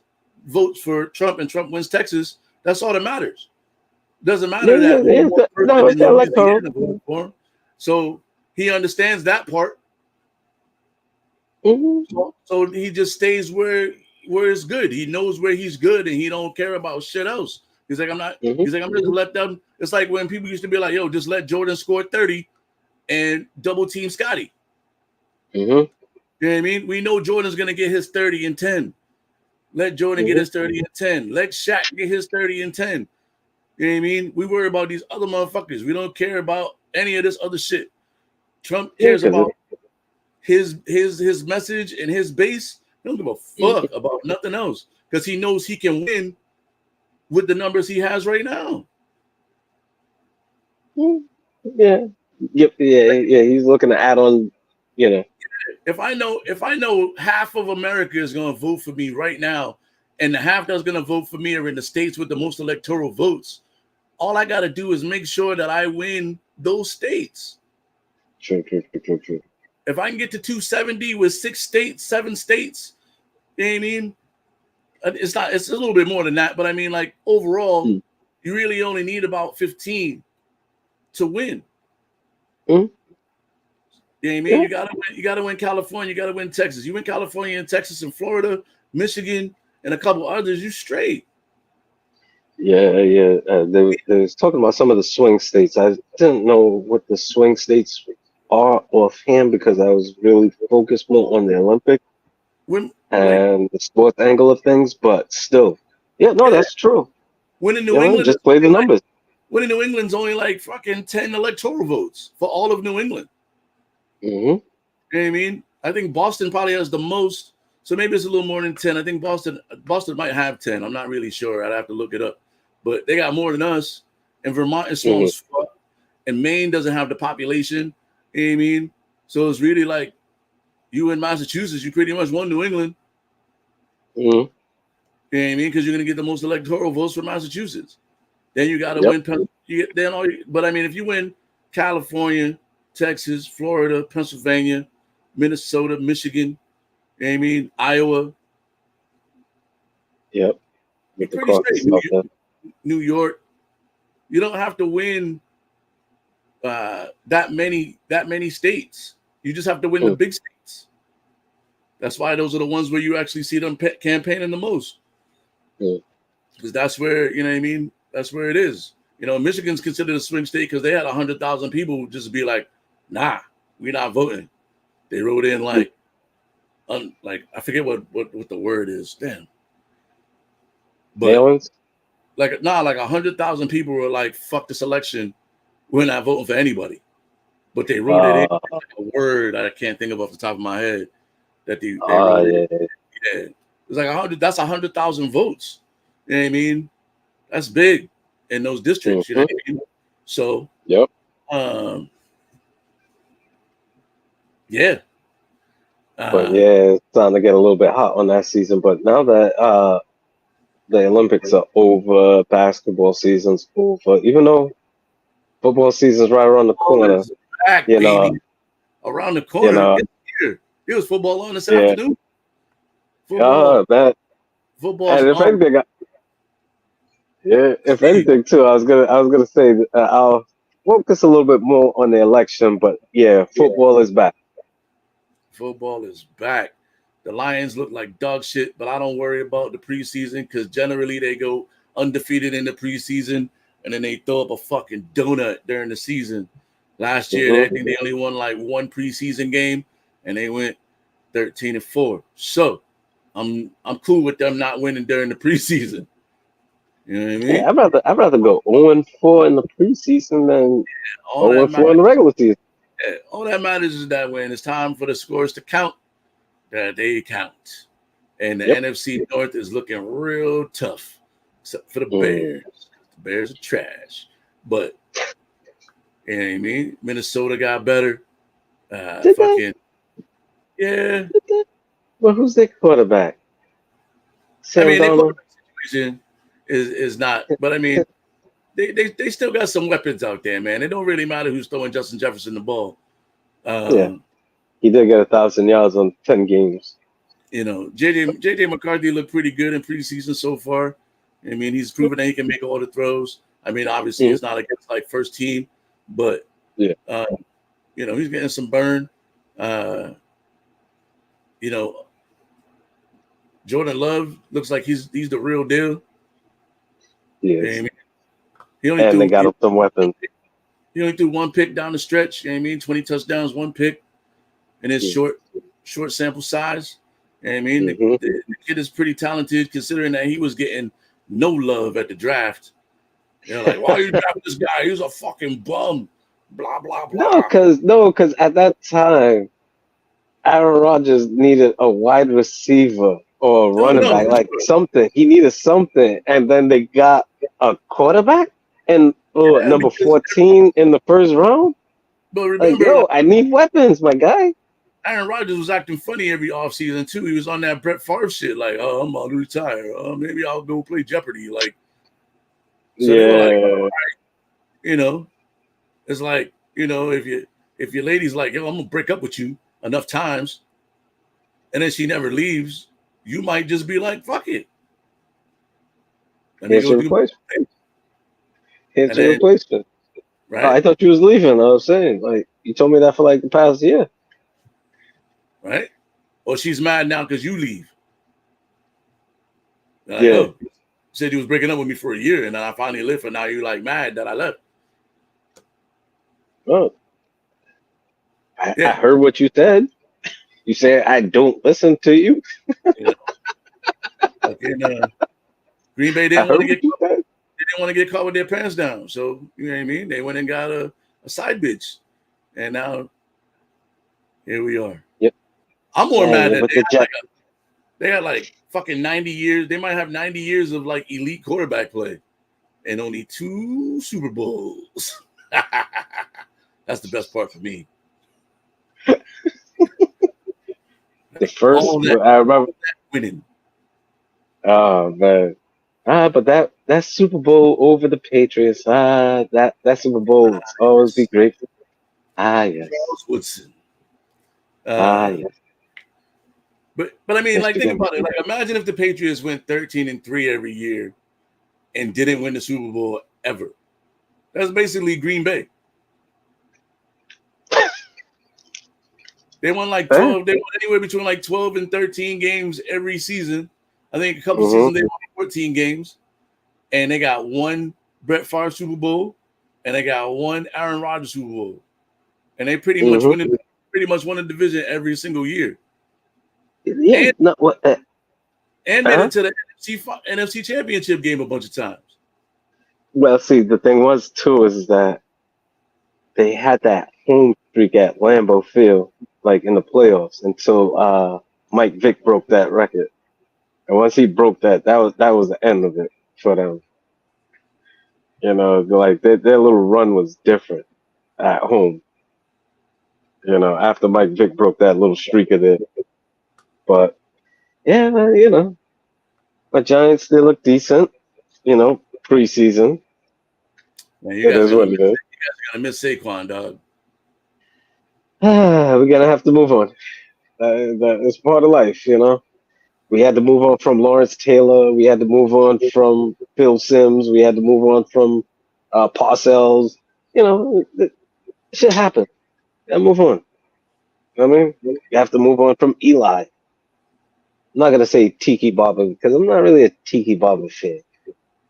votes for Trump and Trump wins Texas, that's all that matters. Doesn't matter that one more person It's in the electoral. Louisiana voted for him. So he understands that part. Mm-hmm. So he just stays where it's good. He knows where he's good, and he don't care about shit else. He's like, I'm not. Mm-hmm. He's like, I'm just let them. It's like when people used to be like, yo, just let Jordan score 30 and double team Scotty. Mm-hmm. You know what I mean? We know Jordan's gonna get his 30 and 10. Let Jordan get his 30 and 10. Let Shaq get his 30 and 10. You know what I mean? We worry about these other motherfuckers. We don't care about any of this other shit. Trump cares about his message and his base. He don't give a fuck about nothing else because he knows he can win with the numbers he has right now. Yeah. Yep. Yeah. He's looking to add on. You know. If I know half of America is going to vote for me right now, and the half that's going to vote for me are in the states with the most electoral votes, all I got to do is make sure that I win those states. True. If I can get to 270 with 7 states, you know what I mean? It's a little bit more than that, but I mean, like overall, you really only need about 15 to win. You know what I mean? You gotta win California, you gotta win Texas. You win California and Texas and Florida, Michigan, and a couple others, you straight. Yeah. They was talking about some of the swing states. I didn't know what the swing states are offhand because I was really focused more on the Olympics and the sports angle of things. But still, that's true. When in New England, just play the numbers. When in New England's only like fucking 10 electoral votes for all of New England. Mm-hmm. You know what I mean? I think Boston probably has the most, so maybe it's a little more than 10. I think Boston might have 10. I'm not really sure. I'd have to look it up. But they got more than us. And Vermont is small as fuck. And Maine doesn't have the population. You know what I mean? So it's really like you in Massachusetts, you pretty much won New England. You know what I mean? Because you're going to get the most electoral votes for Massachusetts. Then you got to win. But I mean, if you win California, Texas, Florida, Pennsylvania, Minnesota, Michigan, you know what I mean? Iowa. Yep. You're pretty straight. New York. You don't have to win that many states. You just have to win the big states. That's why those are the ones where you actually see them campaigning the most. Because that's where, you know what I mean? That's where it is. You know, Michigan's considered a swing state because they had 100,000 people just be like, nah, we're not voting. They wrote in like I forget what the word is. Damn. But like 100,000 people were like, fuck this election. We're not voting for anybody. But they wrote it in like a word I can't think of off the top of my head that they wrote it. Yeah. It's like 100. That's 100,000 votes. You know what I mean? That's big in those districts. You know what I mean? So yeah. But it's time to get a little bit hot on that season. But now that the Olympics are over, basketball season's over, even though football season's right around the corner, back, baby. Around the corner. It was football on this afternoon. Football. Football's and if anything too, I was gonna say I'll focus a little bit more on the election, but football is back. Football is back. The Lions look like dog shit, but I don't worry about the preseason because generally they go undefeated in the preseason and then they throw up a fucking donut during the season. Last year, I think they only won like one preseason game and they went 13-4. So I'm cool with them not winning during the preseason. You know what I mean? Yeah, I'd rather go 0-4 in the preseason than All that 0-4 in the regular season. all that matters is that when it's time for the scores to count, that they count. And the NFC North is looking real tough, except for the Bears. The Bears are trash. But you know what I mean? Minnesota got better. Did Fucking they? Well, who's their quarterback? I Sam mean, their Darnold? quarterback situation is not, but I mean, they still got some weapons out there, man. It don't really matter who's throwing Justin Jefferson the ball. Yeah, he did get 1,000 yards on 10 games. You know, JJ McCarthy looked pretty good in preseason so far. I mean, he's proven that he can make all the throws. I mean, obviously, it's not against like first team, but you know, he's getting some burn. You know, Jordan Love looks like he's the real deal. Yes. I mean, they got him some weapons. He only threw one pick down the stretch. You know what I mean? 20 touchdowns, one pick, and it's short sample size. You know what I mean? The kid is pretty talented considering that he was getting no love at the draft. You know, like, why are you drafting this guy? He was a fucking bum. Blah, blah, blah. No, because at that time, Aaron Rodgers needed a wide receiver or a running back, like something. He needed something. And then they got a quarterback and number 14 in the first round. But remember, like, I need weapons, my guy. Aaron Rodgers was acting funny every offseason, too. He was on that Brett Favre shit, like, oh, I'm about to retire. Maybe I'll go play Jeopardy. Like, so they were like, all right. You know, it's like, you know, if your lady's like, yo, I'm going to break up with you enough times, and then she never leaves, you might just be like, fuck it. Here's your replacement. Here's your replacement. Right. I thought you was leaving. I was saying, like, you told me that for like the past year. Right? Or she's mad now because you leave. Like, you said you was breaking up with me for a year, and then I finally left, and now you're like mad that I left. Oh. I heard what you said. You said I don't listen to you. Green Bay didn't want to get caught with their pants down. So, you know what I mean? They went and got a side bitch. And now here we are. Yep. I'm more mad that they got like fucking 90 years. They might have 90 years of like elite quarterback play and only 2 Super Bowls. That's the best part for me. The first, I remember winning. Oh man, but that Super Bowl over the Patriots, that Super Bowl will always be great. Yes. Charles Woodson. Yes. But I mean, like, think about it. Like, imagine if the Patriots went 13-3 every year and didn't win the Super Bowl ever. That's basically Green Bay. They won like 12. They won anywhere between like 12 and 13 games every season. I think a couple seasons they won 14 games, and they got 1 Brett Favre Super Bowl, and they got 1 Aaron Rodgers Super Bowl, and they pretty much won the division every single year. Yeah, and made it to the NFC Championship game a bunch of times. Well, see, the thing was too is that they had that home streak at Lambeau Field, like in the playoffs, until Mike Vick broke that record. And once he broke that was the end of it for them. You know, like their little run was different at home. You know, after Mike Vick broke that little streak of it. But yeah, you know, the Giants, they look decent. You know, preseason. Man, you guys are gonna miss Saquon, dog. We're gonna have to move on. It's part of life, you know. We had to move on from Lawrence Taylor. We had to move on from Phil Simms. We had to move on from Parcells. You know, shit happened. Gotta move on. I mean, you have to move on from Eli. I'm not gonna say Tiki Barber because I'm not really a Tiki Barber fan.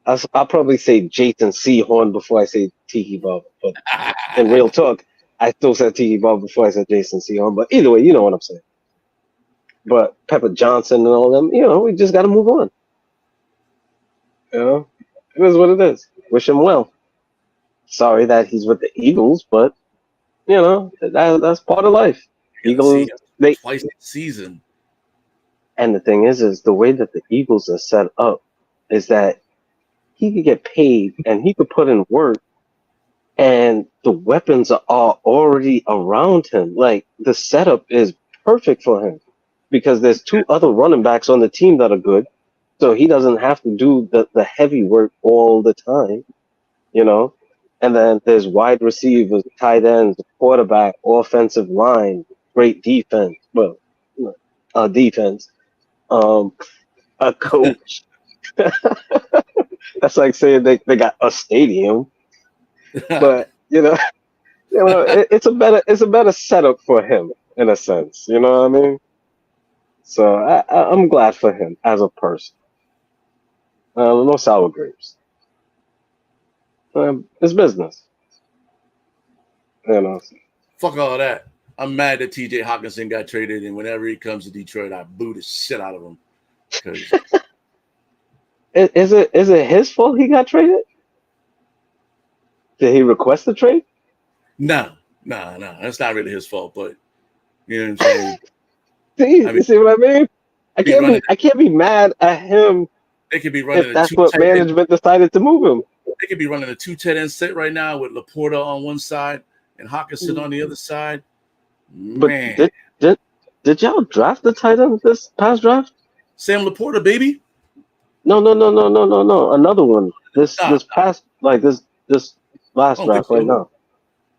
I'll probably say Jason Sehorn before I say Tiki Barber. But in real talk, I still said Tiki Barber before I said Jason Sehorn. But either way, you know what I'm saying. But Pepper Johnson and all them, we just got to move on. It is what it is. Wish him well. Sorry that he's with the Eagles, but that's part of life. You're gonna see Eagles, him they twice this season. and the thing is the way that the Eagles are set up is that he could get paid and he could put in work, and the weapons are already around him. Like the setup is perfect for him because there's two other running backs on the team that are good, so he doesn't have to do the heavy work all the time, you know. And then there's wide receivers, tight ends, quarterback, offensive line, great defense. Well, defense. A coach. That's like saying they got a stadium, but it's a better setup for him in a sense. You know what I mean? So I'm glad for him as a person. No sour grapes. It's business. You know. Fuck all that. I'm mad that TJ Hawkinson got traded, and whenever he comes to Detroit, I boo the shit out of him. Because Is it his fault he got traded? Did he request the trade? no, that's not really his fault. But you know what I'm saying. See, I mean, you see what I mean? be running. I can't be mad at him They could be running if a that's two what tight. management decided to move him. They could be running a 2 tight end set right now with Laporta on one side and Hawkinson on the other side. But Man, did y'all draft the tight end this past draft? Sam Laporta, baby. No. Another one. This Nah, this past like this I last don't think draft right so. now.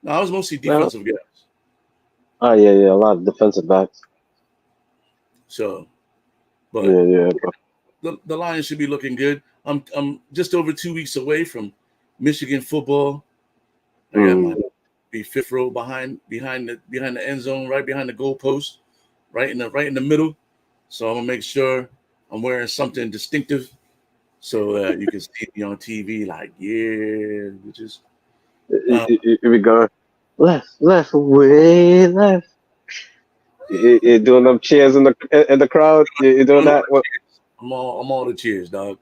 No, I was mostly No. defensive guys. Oh yeah, a lot of defensive backs. So, but Yeah. the Lions should be looking good. I'm just over 2 weeks away from Michigan football. I got my be fifth row behind the end zone, right behind the goalpost, right in the middle. So I'm gonna make sure I'm wearing something distinctive so that you can see me on TV. Like, yeah, which is We go left, way left. You're doing them cheers in the crowd. You're doing that. What? I'm all the cheers, dog.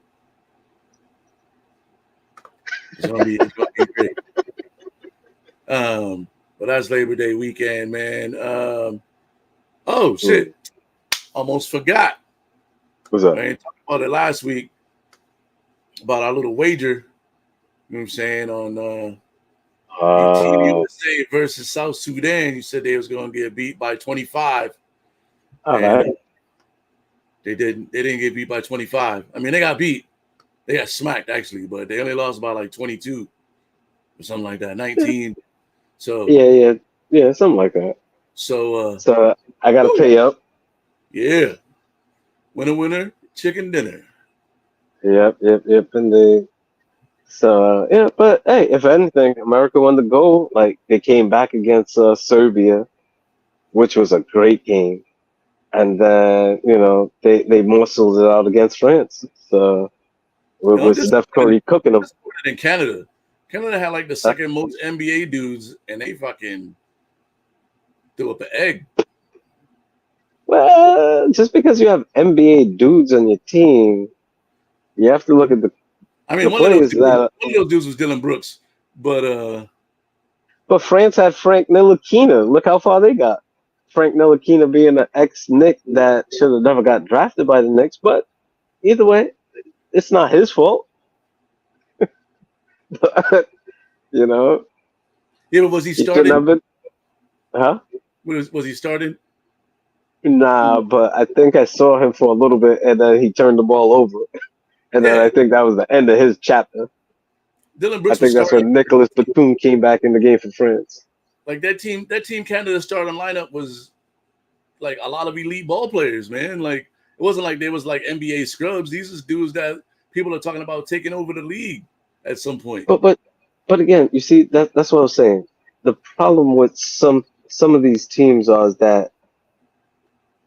It's gonna be great. But that's Labor Day weekend, man. Oh shit, almost forgot. What's up? I ain't talking about it last week about our little wager. You know what I'm saying on Team USA versus South Sudan. You said they was gonna get beat by 25. All And right. they didn't get beat by 25. I mean, they got beat. They got smacked actually, but they only lost by like 22 or something like that, 19. So Yeah, something like that. So I gotta pay up. Yeah. Winner, chicken dinner. Yep, indeed. So but hey, if anything, America won the gold. Like they came back against Serbia, which was a great game, and then they muscled it out against France. So with Steph Curry cooking them. In Canada. Canada had like the second most NBA dudes, and they fucking threw up an egg. Well, just because you have NBA dudes on your team, you have to look at the. I mean, one of those dudes was Dylan Brooks, but France had Frank Ntilikina. Look how far they got. Frank Ntilikina being an ex-Knick that should have never got drafted by the Knicks, but either way, it's not his fault. But, Yeah, but was he starting? Huh? Was he starting? Nah, but I think I saw him for a little bit, and then he turned the ball over. And then I think that was the end of his chapter. Dylan Brooks I think that's when Nicolas Batum came back in the game for France. Like that team Canada starting lineup was like a lot of elite ball players, man. Like it wasn't like they was like NBA scrubs. These is dudes that people are talking about taking over the league at some point. But again, you see that's what I was saying. The problem with some of these teams is that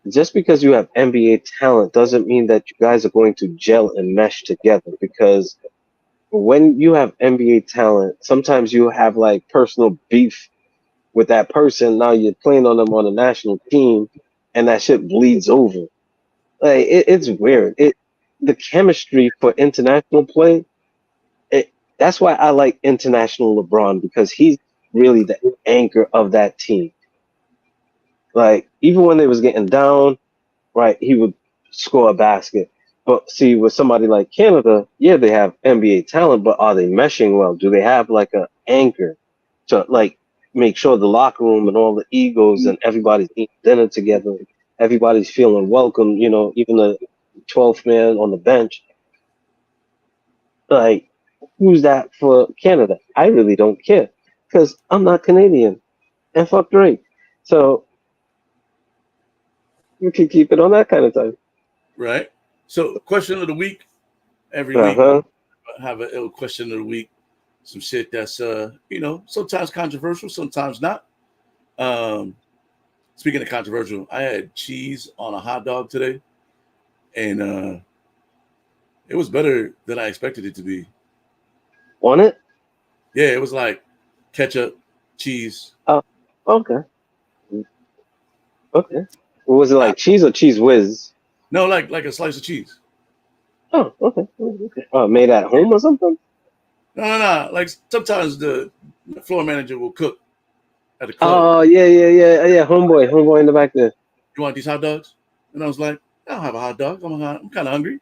just because you have NBA talent doesn't mean that you guys are going to gel and mesh together, because when you have NBA talent, sometimes you have like personal beef with that person. Now you're playing on them on a national team, and that shit bleeds over. Like it's weird. The chemistry for international play. That's why I like international LeBron because he's really the anchor of that team. Like even when they was getting down, right, he would score a basket. But see, with somebody like Canada, yeah, they have NBA talent, but are they meshing well? Do they have like an anchor to like make sure the locker room and all the egos and everybody's eating dinner together, everybody's feeling welcome, even the 12th man on the bench. Like, who's that for Canada? I really don't care because I'm not Canadian and fuck Drake. So you can keep it on that kind of time. Right. So, question of the week. Every week, Uh-huh. have an ill question of the week. Some shit that's sometimes controversial, sometimes not. Speaking of controversial, I had cheese on a hot dog today, and it was better than I expected it to be. On it? Yeah, it was like ketchup, cheese. Oh, okay. Okay. Was it Uh, like cheese or cheese whiz? no, like a slice of cheese. Oh, okay. Okay. Made at home or something? No. Like sometimes the floor manager will cook at the club. Oh, yeah. Homeboy in the back there. You want these hot dogs? And I was like, I don't have a hot dog. I'm kind of hungry.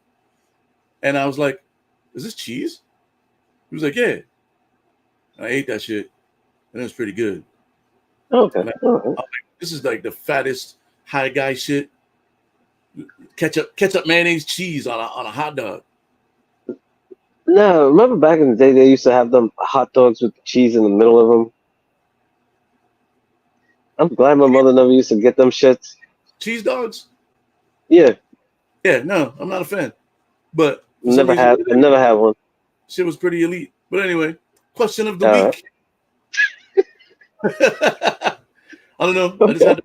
And I was like, is this cheese? He was like, yeah. And I ate that shit, and it was pretty good. Okay. And All right. I'm like, this is like the fattest high guy shit. Ketchup, mayonnaise, cheese on a hot dog. No, remember back in the day they used to have them hot dogs with cheese in the middle of them. I'm glad my mother never used to get them shits. Cheese dogs? Yeah, Yeah, no, I'm not a fan. But for some never reason, had. I never had one. shit was pretty elite. But anyway, question of the All right. week. I don't know. Okay.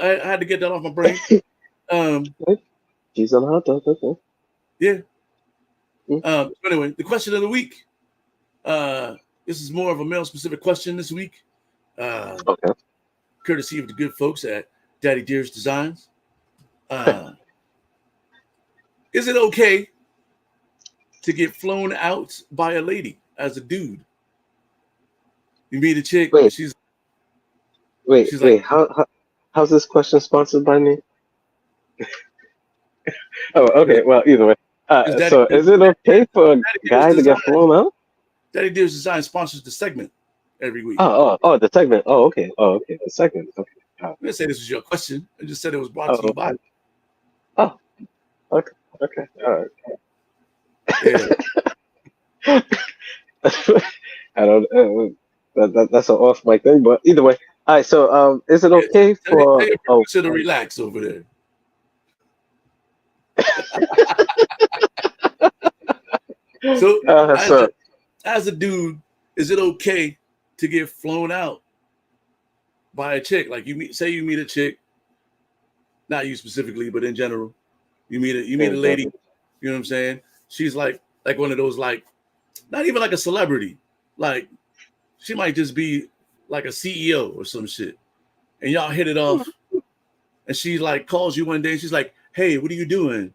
I had to get that off my brain. Cheese on a hot dog. Okay. Yeah. Mm. So anyway, the question of the week. This is more of a male specific question this week. Okay. Courtesy of the good folks at Daddy Dear's Designs. Is it okay to get flown out by a lady as a dude? You meet a chick, Wait, she's like, wait. How's this question sponsored by me? Oh, okay. Well, either way. is So is it okay for a Daddy Dear's guy to Design. get flown out? Daddy Dear's Design sponsors the segment every week. The segment. Oh, okay. The segment. Okay. I didn't say this was your question. I just said it was brought to Oh, you by. oh, okay. Okay. All Yeah. right. I don't. That's an off mic thing, but either way. All right. So, is it Yeah. okay Tell for? your Oh, producer to relax over there. So so as a dude, is it okay to get flown out by a chick? Like you meet a chick, not you specifically, but in general, you meet a lady. You know what I'm saying? She's like one of those like not even like a celebrity. Like she might just be like a CEO or some shit, and y'all hit it off. And she like calls you one day. And she's like, "Hey, what are you doing?"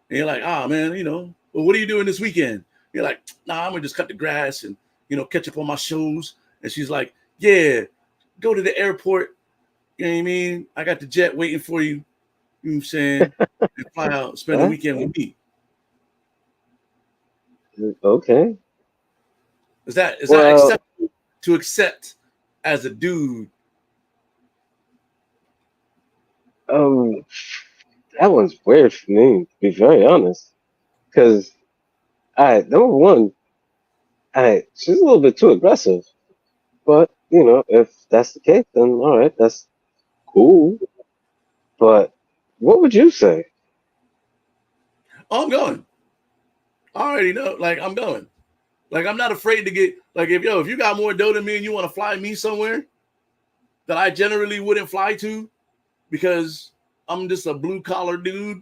And you're like, "Ah, man, well, what are you doing this weekend?" You're like, "Nah, I'm gonna just cut the grass and catch up on my shows." And she's like, "Yeah, go to the airport. You know what I mean? I got the jet waiting for you. You know what I'm saying? And fly out, spend the weekend with me." okay. Is that Well, acceptable to accept as a dude? um, that one's weird for me, to be very honest. Because, number one, she's a little bit too aggressive. But if that's the case, then all right, that's cool. But what would you say? Oh, I'm going. I already know. Like I'm going. Like I'm not afraid to get like if you got more dough than me and you want to fly me somewhere that I generally wouldn't fly to because I'm just a blue collar dude.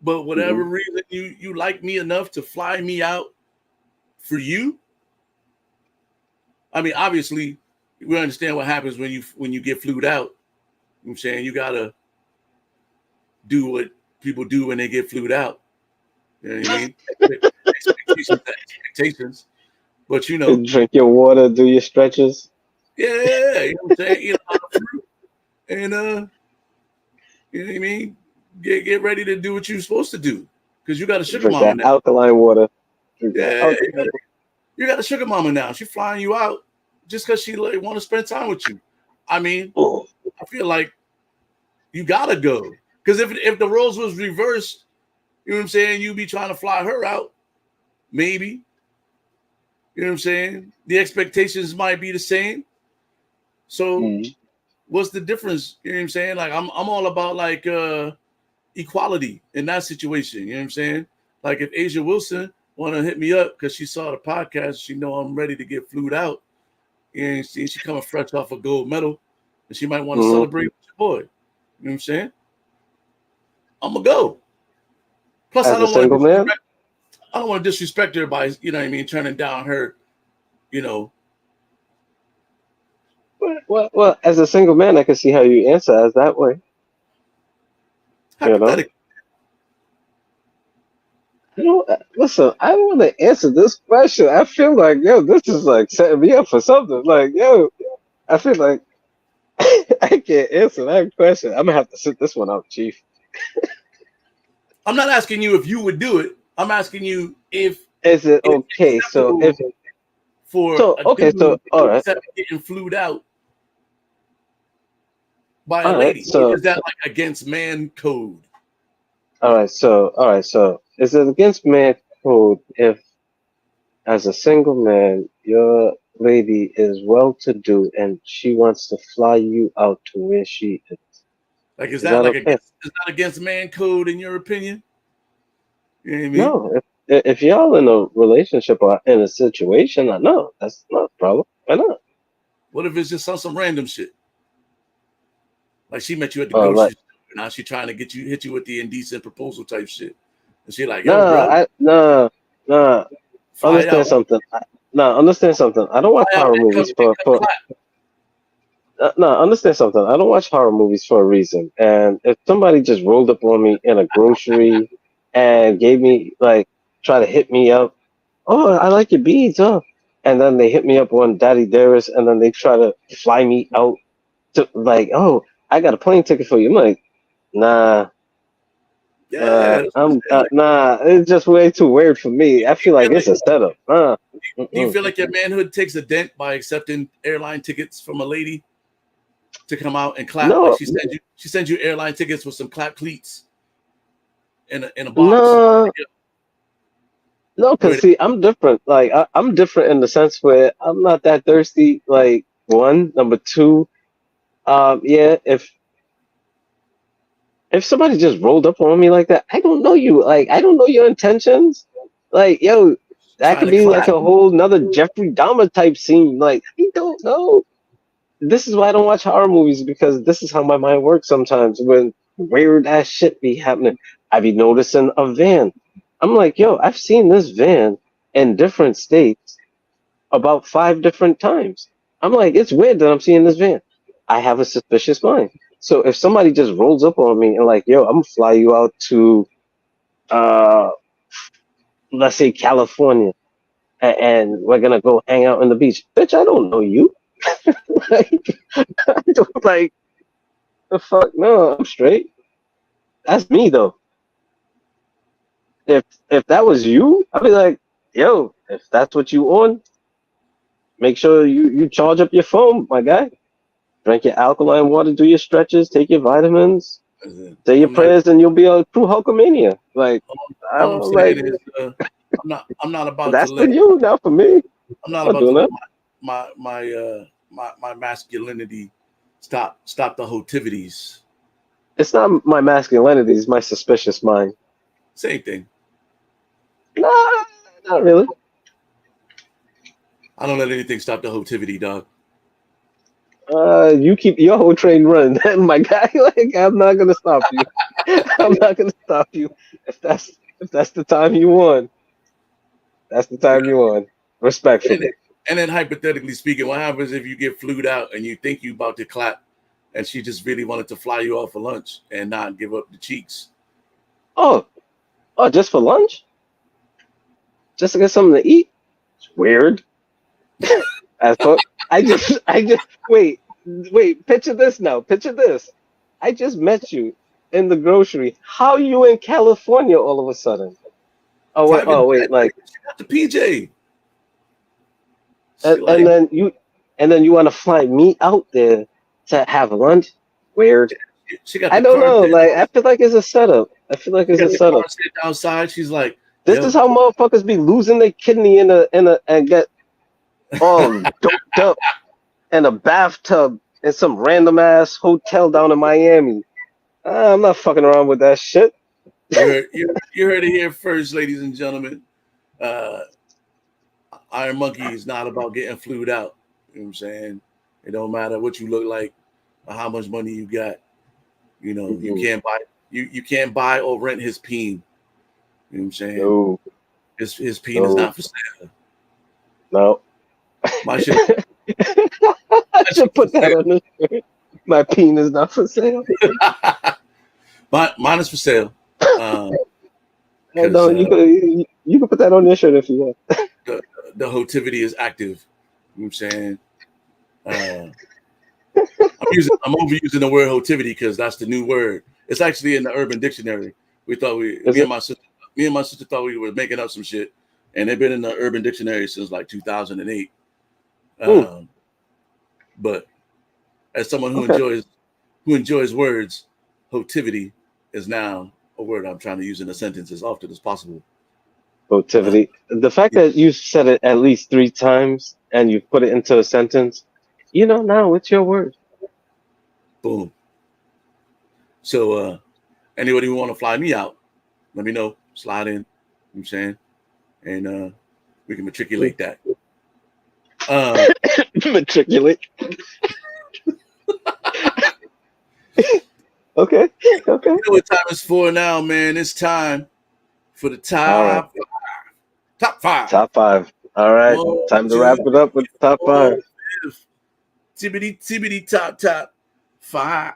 But whatever Mhm. reason you like me enough to fly me out for you. I mean, obviously, we understand what happens when you get flued out. You know what I'm saying you gotta do what people do when they get flued out. You know what I mean? Expectations. But you know, Drink your water, do your stretches. yeah, you know what I'm saying? Eat a lot of fruit and you know what I mean? Get ready to do what you're supposed to do. Because you got a sugar Drink mama that now. alkaline water. Drink that Yeah, alkaline. you got a sugar mama now. She flying you out just because she like want to spend time with you. I mean, Oh, I feel like you gotta go. Because if the roles was reversed, you know what I'm saying, you'd be trying to fly her out. Maybe. You know what I'm saying? The expectations might be the same. So what's the difference? You know what I'm saying? Like I'm all about like equality in that situation. You know what I'm saying? Like if Asia Wilson want to hit me up because she saw the podcast, she know I'm ready to get flued out. And she coming fresh off a gold medal, and she might want to celebrate with your boy. You know what I'm saying? I'm gonna go. Plus, as a single man. I don't want to disrespect her by, you know what I mean, turning down her, you know. Well, as a single man, I can see how you answer as that way. You know. Listen, I want to answer this question. I feel like, yo, this is like setting me up for something. Like, yo, I feel like I can't answer that question. I'm gonna have to sit this one out, Chief. I'm not asking you if you would do it. I'm asking you if Is it it's okay? So if for a okay, dude so all to right, accept getting flued out by a all right, lady, or so is that like against man code? all right, so is it against man code if, as a single man, your lady is well to do and she wants to fly you out to where she is? Like, is Is that that like okay? against? Is that against man code in your opinion? You know what I mean? No, if y'all in a relationship or in a situation, no, that's not a problem. Why not? What if it's just some random shit? Like she met you at the Like grocery store, now she trying to hit you with the indecent proposal type shit, and she like, yo, nah, bro, nah. fly Understand out, something. Understand something. I don't watch fly out, horror and come movies and for. clap. No, understand something. I don't watch horror movies for a reason. And if somebody just rolled up on me in a grocery and gave me like try to hit me up, oh, I like your beads, oh, and then they hit me up on Daddy Dearest, and then they try to fly me out to like, oh, I got a plane ticket for you. I'm like, nah, Yeah, that's what I'm saying. Like, nah. It's just way too weird for me. I feel like it's a setup. do you Mm-mm. feel like your manhood takes a dent by accepting airline tickets from a lady to come out and clap? Like No, she sends you airline tickets with some clap cleats in a box. no. No, Where cause see, I'm different. Like I'm different in the sense where I'm not that thirsty. Like one, number two, yeah. If somebody just rolled up on me like that, I don't know you. Like I don't know your intentions. Like yo, that trying could to be like clap. a whole nother Jeffrey Dahmer type scene. Like I don't know. This is why I don't watch horror movies because this is how my mind works sometimes when weird ass shit be happening. I be noticing a van. I'm like, yo, I've seen this van in different states about 5 different times. I'm like, it's weird that I'm seeing this van. I have a suspicious mind. So if somebody just rolls up on me and like, yo, I'm gonna fly you out to uh let's say California and we're gonna go hang out on the beach. Bitch, I don't know you. like I don't like the fuck no, I'm straight. That's me though. If if that was you, I'd be like, yo, if that's what you on, make sure you charge up your phone, my guy. Drink your alkaline water, do your stretches, take your vitamins, say your I'm not. prayers, and you'll be a true Hulkamania. Like I All I'm don't like saying is, I'm not about to that's for let. you, not for me. I'm not I'm not about to doing let that. my masculinity stop the hotivities. It's not my masculinity, it's my suspicious mind. Same thing. Nah, not really. I don't let anything stop the hotivity, dog. You keep your whole train running, my guy. Like I'm not gonna stop you. I'm not gonna stop you. If that's the time you want, that's the time you want. And Respectfully. then hypothetically speaking, what happens if you get flued out and you think you about to clap, and she just really wanted to fly you off for lunch and not give up the cheeks. Oh, just for lunch? Just to get something to eat? It's weird. As fuck. Wait. Picture this now. Picture this. I just met you in the grocery. How you in California all of a sudden? Wait. Like, she got the PJ. and then you want to fly me out there to have lunch? Weird. She got I the don't car. know. Like, I feel like it's a setup. She got the car sit outside. She's like, This is how motherfuckers be losing their kidney and get all doped up in a bathtub in some random ass hotel down in Miami. I'm not fucking around with that shit. You heard it here first, ladies and gentlemen. IronMonkey is not about getting flued out. You know what I'm saying? It don't matter what you look like or how much money you got. You know, you can't buy or rent his peen. You know what I'm saying? No. His peen is not for sale. No. My shit. I should put that on the shirt. My peen is not for sale. Mine is for sale. No, you can put that on your shirt if you want. The hotivity is active. You know what I'm saying? I'm overusing the word hotivity because that's the new word. It's actually in the Urban Dictionary. Me and my sister thought we were making up some shit, and they've been in the Urban Dictionary since like 2008. But as someone who enjoys words, hotivity is now a word I'm trying to use in a sentence as often as possible. Hotivity. The fact that you said it at least 3 times and you put it into a sentence, now it's your word. Boom. So anybody who want to fly me out, let me know. Slide in. You know what I'm saying? And we can matriculate that. Matriculate. Okay. You know what time it's for now, man? It's time for the top 5. Top 5. All right. Time to wrap it up with top 5. Tibbity top 5.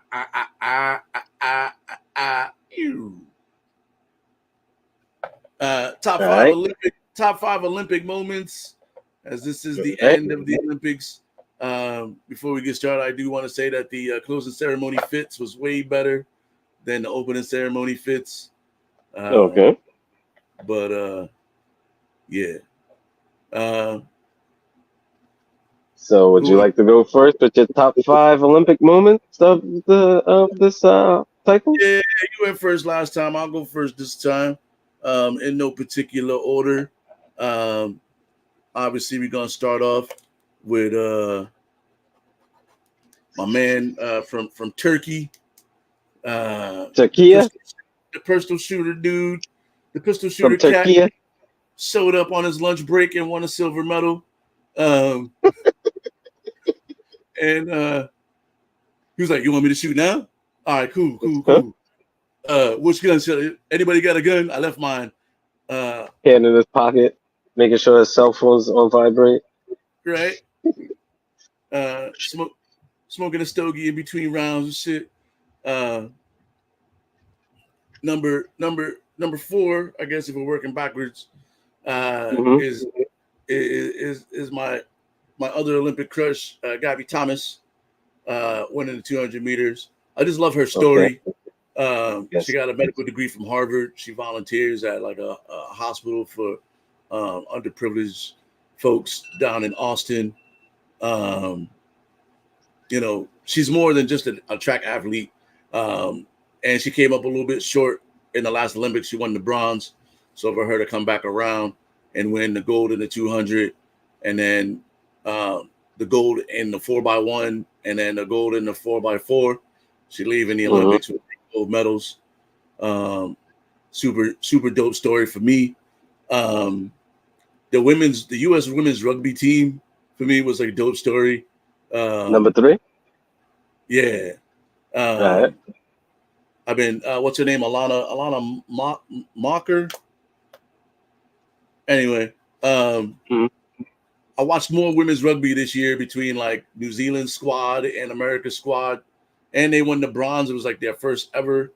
Top 5 Olympic moments, as this is the end of the Olympics. Before we get started, I do want to say that the closing ceremony fits was way better than the opening ceremony fits. Okay. But yeah. So would you like to go first with your top 5 Olympic moments of this cycle? Yeah, you went first last time. I'll go first this time. In no particular order. Obviously, we're gonna start off with my man from Turkey. Turkey? The pistol shooter dude. The pistol shooter from Turkey cat showed up on his lunch break and won a silver medal. And he was like, "You want me to shoot now? All right, cool. Which gun? Anybody got a gun? I left mine." Hand in his pocket, making sure his cell phone's on vibrate. Right. Smoking a stogie in between rounds and shit. Number 4, I guess if we're working backwards, is my other Olympic crush, Gabby Thomas, winning the 200 meters. I just love her story. Okay. She got a medical degree from Harvard. She volunteers at like a hospital for underprivileged folks down in Austin. She's more than just a track athlete. And she came up a little bit short in the last Olympics. She won the bronze. So for her to come back around and win the gold in the 200, and then the gold in the 4x1, and then the gold in the 4x4, she leaving the Olympics with gold medals. Super dope story for me. The U.S. women's rugby team for me was like a dope story. Number 3. Yeah. All right. I've been what's her name? Alana Mocker. Anyway, I watched more women's rugby this year between like New Zealand squad and America squad. and they won the bronze. It was like their first ever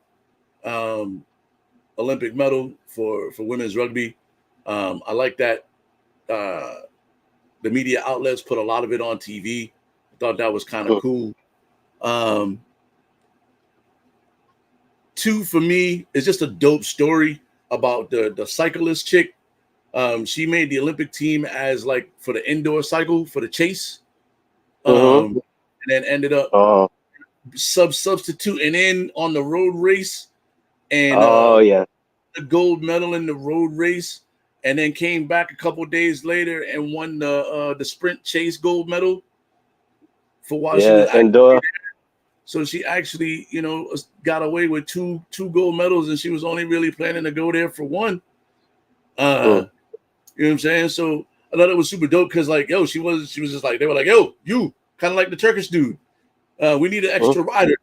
Olympic medal for women's rugby. I like that the media outlets put a lot of it on TV. I thought that was kind of cool. Two, for me, is just a dope story about the cyclist chick. She made the Olympic team as like for the indoor cycle for the chase, and then ended up substituting in on the road race, and the gold medal in the road race, and then came back a couple days later and won the sprint chase gold medal for while she was indoor. So she actually, got away with two gold medals, and she was only really planning to go there for one. You know what I'm saying? So I thought it was super dope because, like, she was just like, they were like, yo, you kind of like the Turkish dude. We need an extra rider.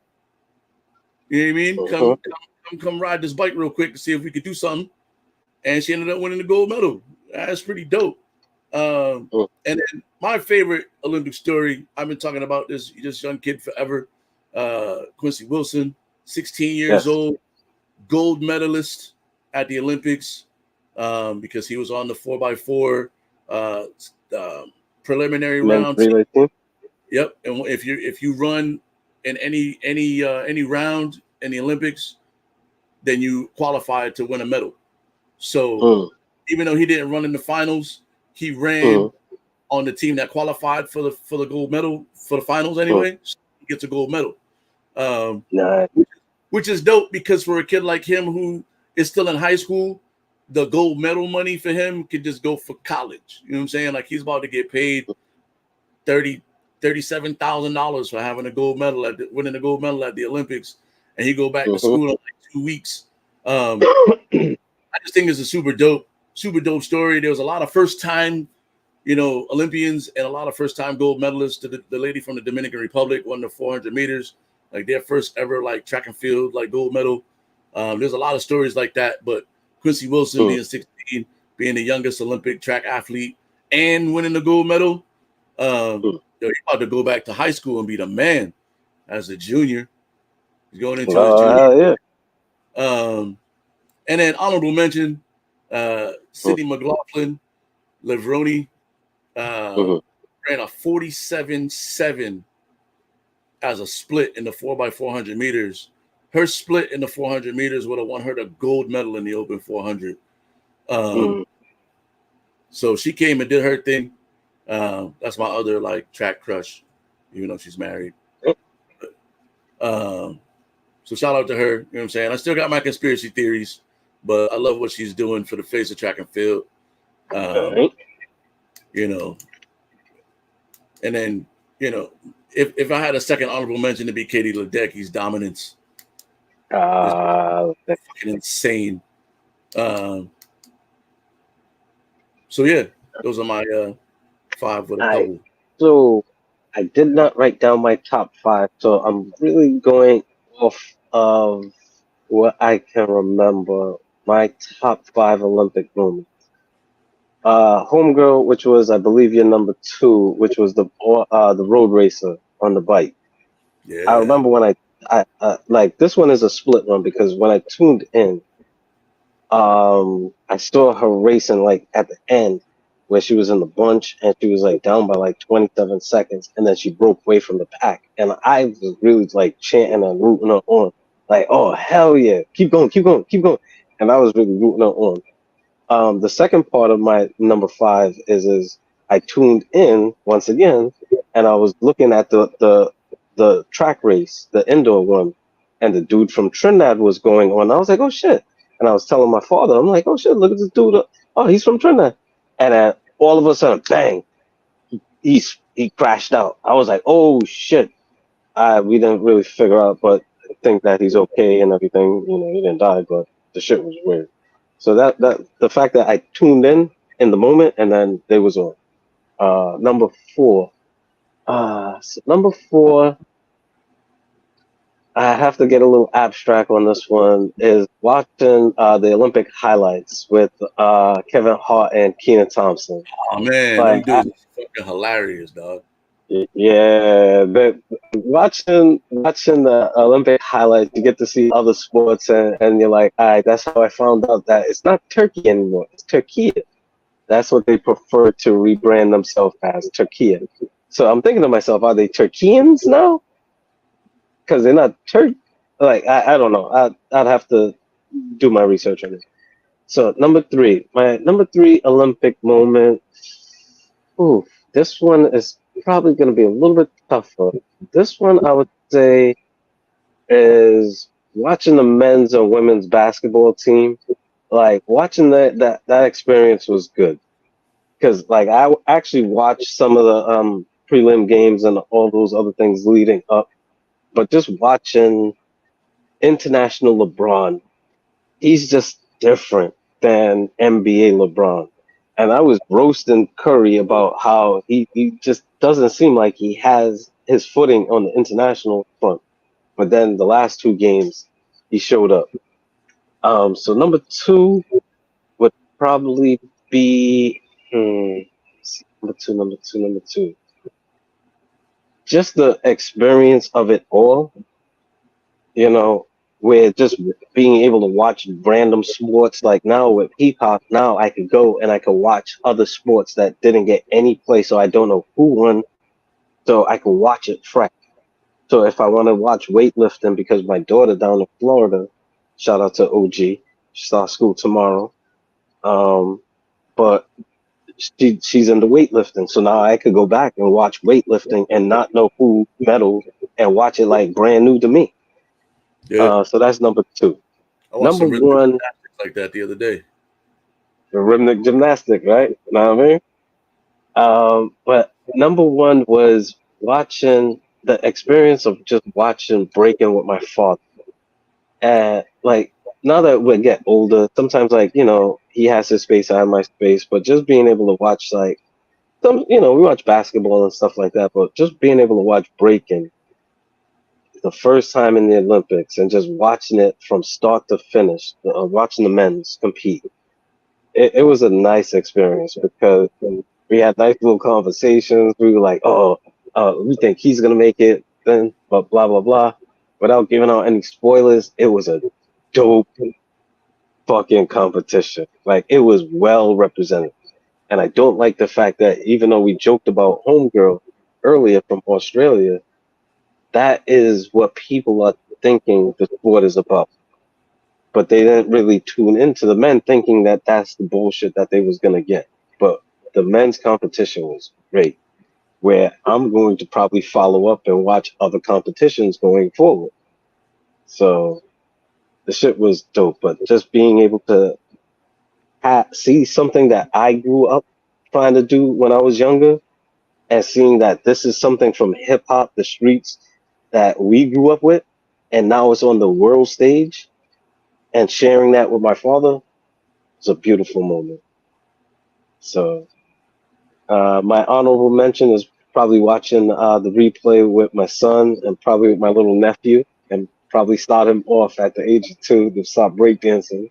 You know what I mean? Come ride this bike real quick to see if we could do something. And she ended up winning the gold medal. That's pretty dope. And then my favorite Olympic story, I've been talking about this young kid forever. Quincy Wilson, 16 years old, gold medalist at the Olympics, because he was on the 4x4 preliminary round. Yep, and if you run in any round in the Olympics, then you qualify to win a medal. So even though he didn't run in the finals, he ran on the team that qualified for the gold medal for the finals anyway. So he gets a gold medal. Which is dope because for a kid like him who is still in high school, the gold medal money for him could just go for college. You know what I'm saying? Like he's about to get paid $37,000 for having a gold medal winning a gold medal at the Olympics, and he go back to school in like 2 weeks. I just think it's a super dope story. There was a lot of first time, Olympians and a lot of first time gold medalists. The lady from the Dominican Republic won the 400 meters. Like their first ever like track and field like gold medal. There's a lot of stories like that, but Quincy Wilson being 16, being the youngest Olympic track athlete and winning the gold medal, he's about to go back to high school and be the man as a junior. He's going into his junior. And then honorable mention, Sydney McLaughlin, Levroni, ran a 47.7 as a split in the 4x400 meters. Her split in the 400 meters would have won her the gold medal in the open 400. So she came and did her thing. That's my other like track crush, even though she's married. So shout out to her. You know what I'm saying? I still got my conspiracy theories, but I love what she's doing for the face of track and field. And then, if I had a second honorable mention to be Katie Ledecky's dominance, fucking insane. So yeah, those are my 5 with a couple. So I did not write down my top 5, so I'm really going off of what I can remember. My top 5 Olympic moments. Homegirl, which was I believe your number 2, which was the road racer on the bike. Yeah. I remember when I like this one is a split one because when I tuned in, I saw her racing like at the end where she was in the bunch and she was like down by like 27 seconds and then she broke away from the pack and I was really like chanting and rooting her on like, oh hell yeah, keep going, and I was really rooting her on. The second part of my number 5 is I tuned in once again and I was looking at the track race, the indoor one, and the dude from Trinidad was going on. I was like, oh shit. And I was telling my father, I'm like, oh shit, look at this dude. Oh, he's from Trinidad. And then all of a sudden, bang, he crashed out. I was like, oh shit. We didn't really figure out, but I think that he's okay and everything. He didn't die, but the shit was weird. So that the fact that I tuned in the moment and then they was on. Number 4. Number 4. I have to get a little abstract on this one, is watching the Olympic highlights with Kevin Hart and Kenan Thompson. Oh man, them dudes are fucking hilarious, dog. Yeah, but watching the Olympic highlights, you get to see other sports, and you're like, all right, that's how I found out that it's not Turkey anymore, it's Turkey. That's what they prefer to rebrand themselves as, Turkey. So I'm thinking to myself, are they Turkians now? Because they're not Turk. Like I don't know. I'd have to do my research on it. So my number three Olympic moment. Ooh, this one is probably going to be a little bit tougher. This one I would say is watching the men's and women's basketball team. Like watching that experience was good because like actually watched some of the prelim games and all those other things leading up, but just watching international LeBron, he's just different than NBA LeBron. And I was roasting Curry about how he just doesn't seem like he has his footing on the international front. But then the last two games, he showed up. So number two would probably be number two. Just the experience of it all, you know, where just being able to watch random sports like now with Peacock, now I could go and I could watch other sports that didn't get any play, so I don't know who won, so I can watch it fresh. So if I want to watch weightlifting because my daughter down in Florida, shout out to OG, she starts school tomorrow. But she's into weightlifting, so now I could go back and watch weightlifting and not know who medaled and watch it like brand new to me. Yeah, So that's number two. I watched Number some rhythmic one, gymnastics like that the other day. the rhythmic gymnastic, right? You know what I mean? But number one was watching the experience of just watching breaking with my father. And like now that we get older, sometimes like, he has his space, I have my space, but just being able to watch like we watch basketball and stuff like that, but just being able to watch breaking the first time in the Olympics and just watching it from start to finish, watching the men's compete, it was a nice experience because we had nice little conversations. We were like, oh, we think he's going to make it, then, but blah, blah, blah. Without giving out any spoilers, it was a dope fucking competition. Like, it was well represented. And I don't like the fact that even though we joked about Homegirl earlier from Australia, that is what people are thinking the sport is about. But they didn't really tune into the men thinking that that's the bullshit that they was going to get. But the men's competition was great, where I'm going to probably follow up and watch other competitions going forward. So the shit was dope, but just being able to see something that I grew up trying to do when I was younger and seeing that this is something from hip hop, the streets that we grew up with, and now it's on the world stage, and sharing that with my father was a beautiful moment. So, my honorable mention is probably watching the replay with my son and probably with my little nephew, and probably start him off at the age of 2 to stop breakdancing,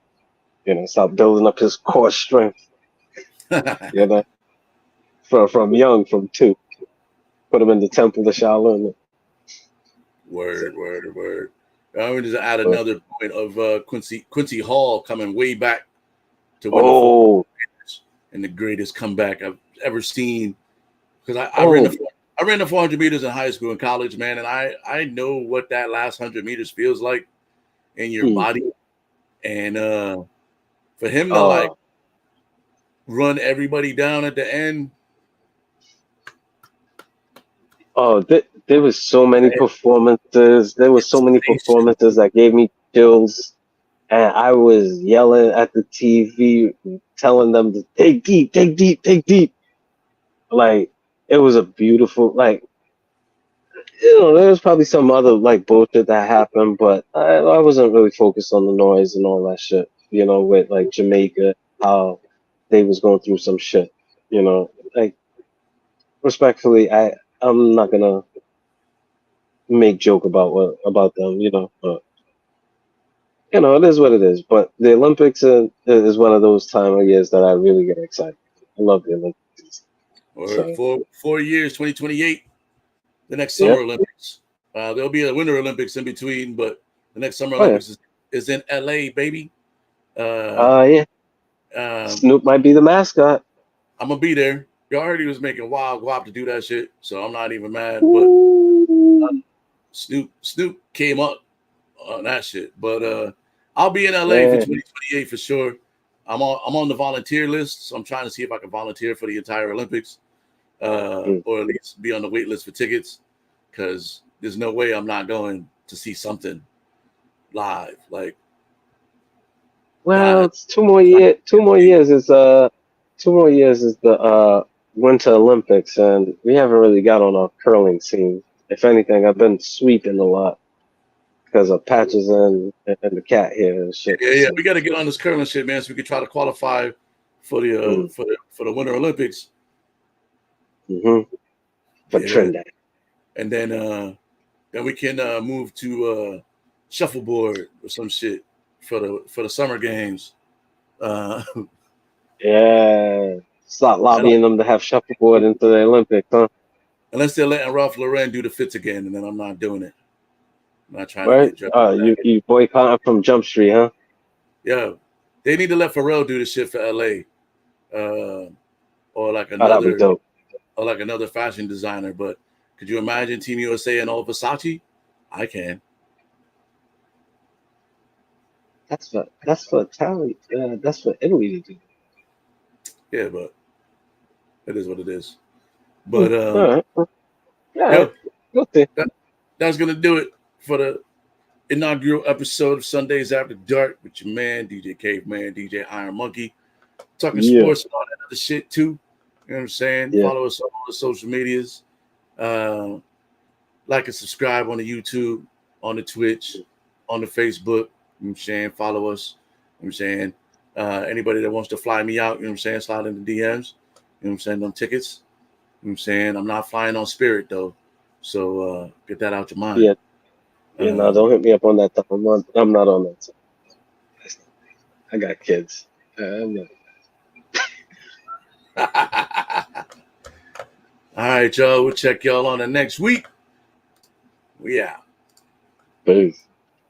start building up his core strength, you know, from young, from 2. Put him in the temple of Shaolin. Word, word, word. I would just add But, another point of Quincy Hall coming way back to win the 400 oh, meters and the greatest comeback I've ever seen. Because oh, I ran the 400 meters in high school and college, man, and I know what that last 100 meters feels like in your mm, body. And for him to like uh, run everybody down at the end, oh, there was so many performances. There was so many sensation. performances that gave me chills, and I was yelling at the TV, telling them to take deep, take deep, take deep. Like it was a beautiful, like there was probably some other like bullshit that happened, but I wasn't really focused on the noise and all that shit. With like Jamaica, how they was going through some shit. Like respectfully, I'm not gonna make joke about about them, but it is what it is. But the Olympics is one of those time of years that I really get excited. I love the Olympics. Or So 4 years, 2028. the next Summer Olympics. There'll be a Winter Olympics in between, but the next Summer Olympics is in LA, baby. Yeah. Snoop might be the mascot. I'm gonna be there. Y'all heard he was making wild guap to do that shit, so I'm not even mad. But Snoop came up on that shit. But I'll be in LA for 2028 for sure. I'm on the volunteer list, so I'm trying to see if I can volunteer for the entire Olympics, or at least be on the wait list for tickets, because there's no way I'm not going to see something live. Like, well, it's 2 more years. 2 more years is 2 more years is the Winter Olympics, and we haven't really got on our curling scene. If anything, I've been sweeping a lot because of Patches and the cat here and shit. Yeah. We got to get on this curling shit, man, so we can try to qualify for the for the Winter Olympics. For Trinidad, and then we can move to shuffleboard or some shit for the summer games. Start lobbying them to have shuffleboard into the Olympics, huh? Unless they're letting Ralph Lauren do the fits again, and then I'm not doing it. I'm not trying to get drunk. You boycotting from Jump Street, huh? Yeah, they need to let Pharrell do the shit for LA, or like another fashion designer. But could you imagine Team USA and all Versace? I can. That's for Italy. That's for Italy to do. Yeah, but it is what it is. But that's gonna do it for the inaugural episode of Sundays After Dark with your man DJ Caveman, DJ IronMonkey, talking sports and all that other shit too. You know what I'm saying? Yeah. Follow us on all the social medias. Like and subscribe on the YouTube, on the Twitch, on the Facebook. You know what I'm saying? Follow us. You know what I'm saying? Anybody that wants to fly me out, you know what I'm saying? Slide in the DMs. You know what I'm saying? Them tickets. You know what I'm saying? I'm not flying on Spirit though. So get that out your mind. Yeah. No, don't hit me up on that stuff. I'm not on that stuff. I got kids. I'm not. All right, y'all. We'll check y'all on the next week. We out. Peace.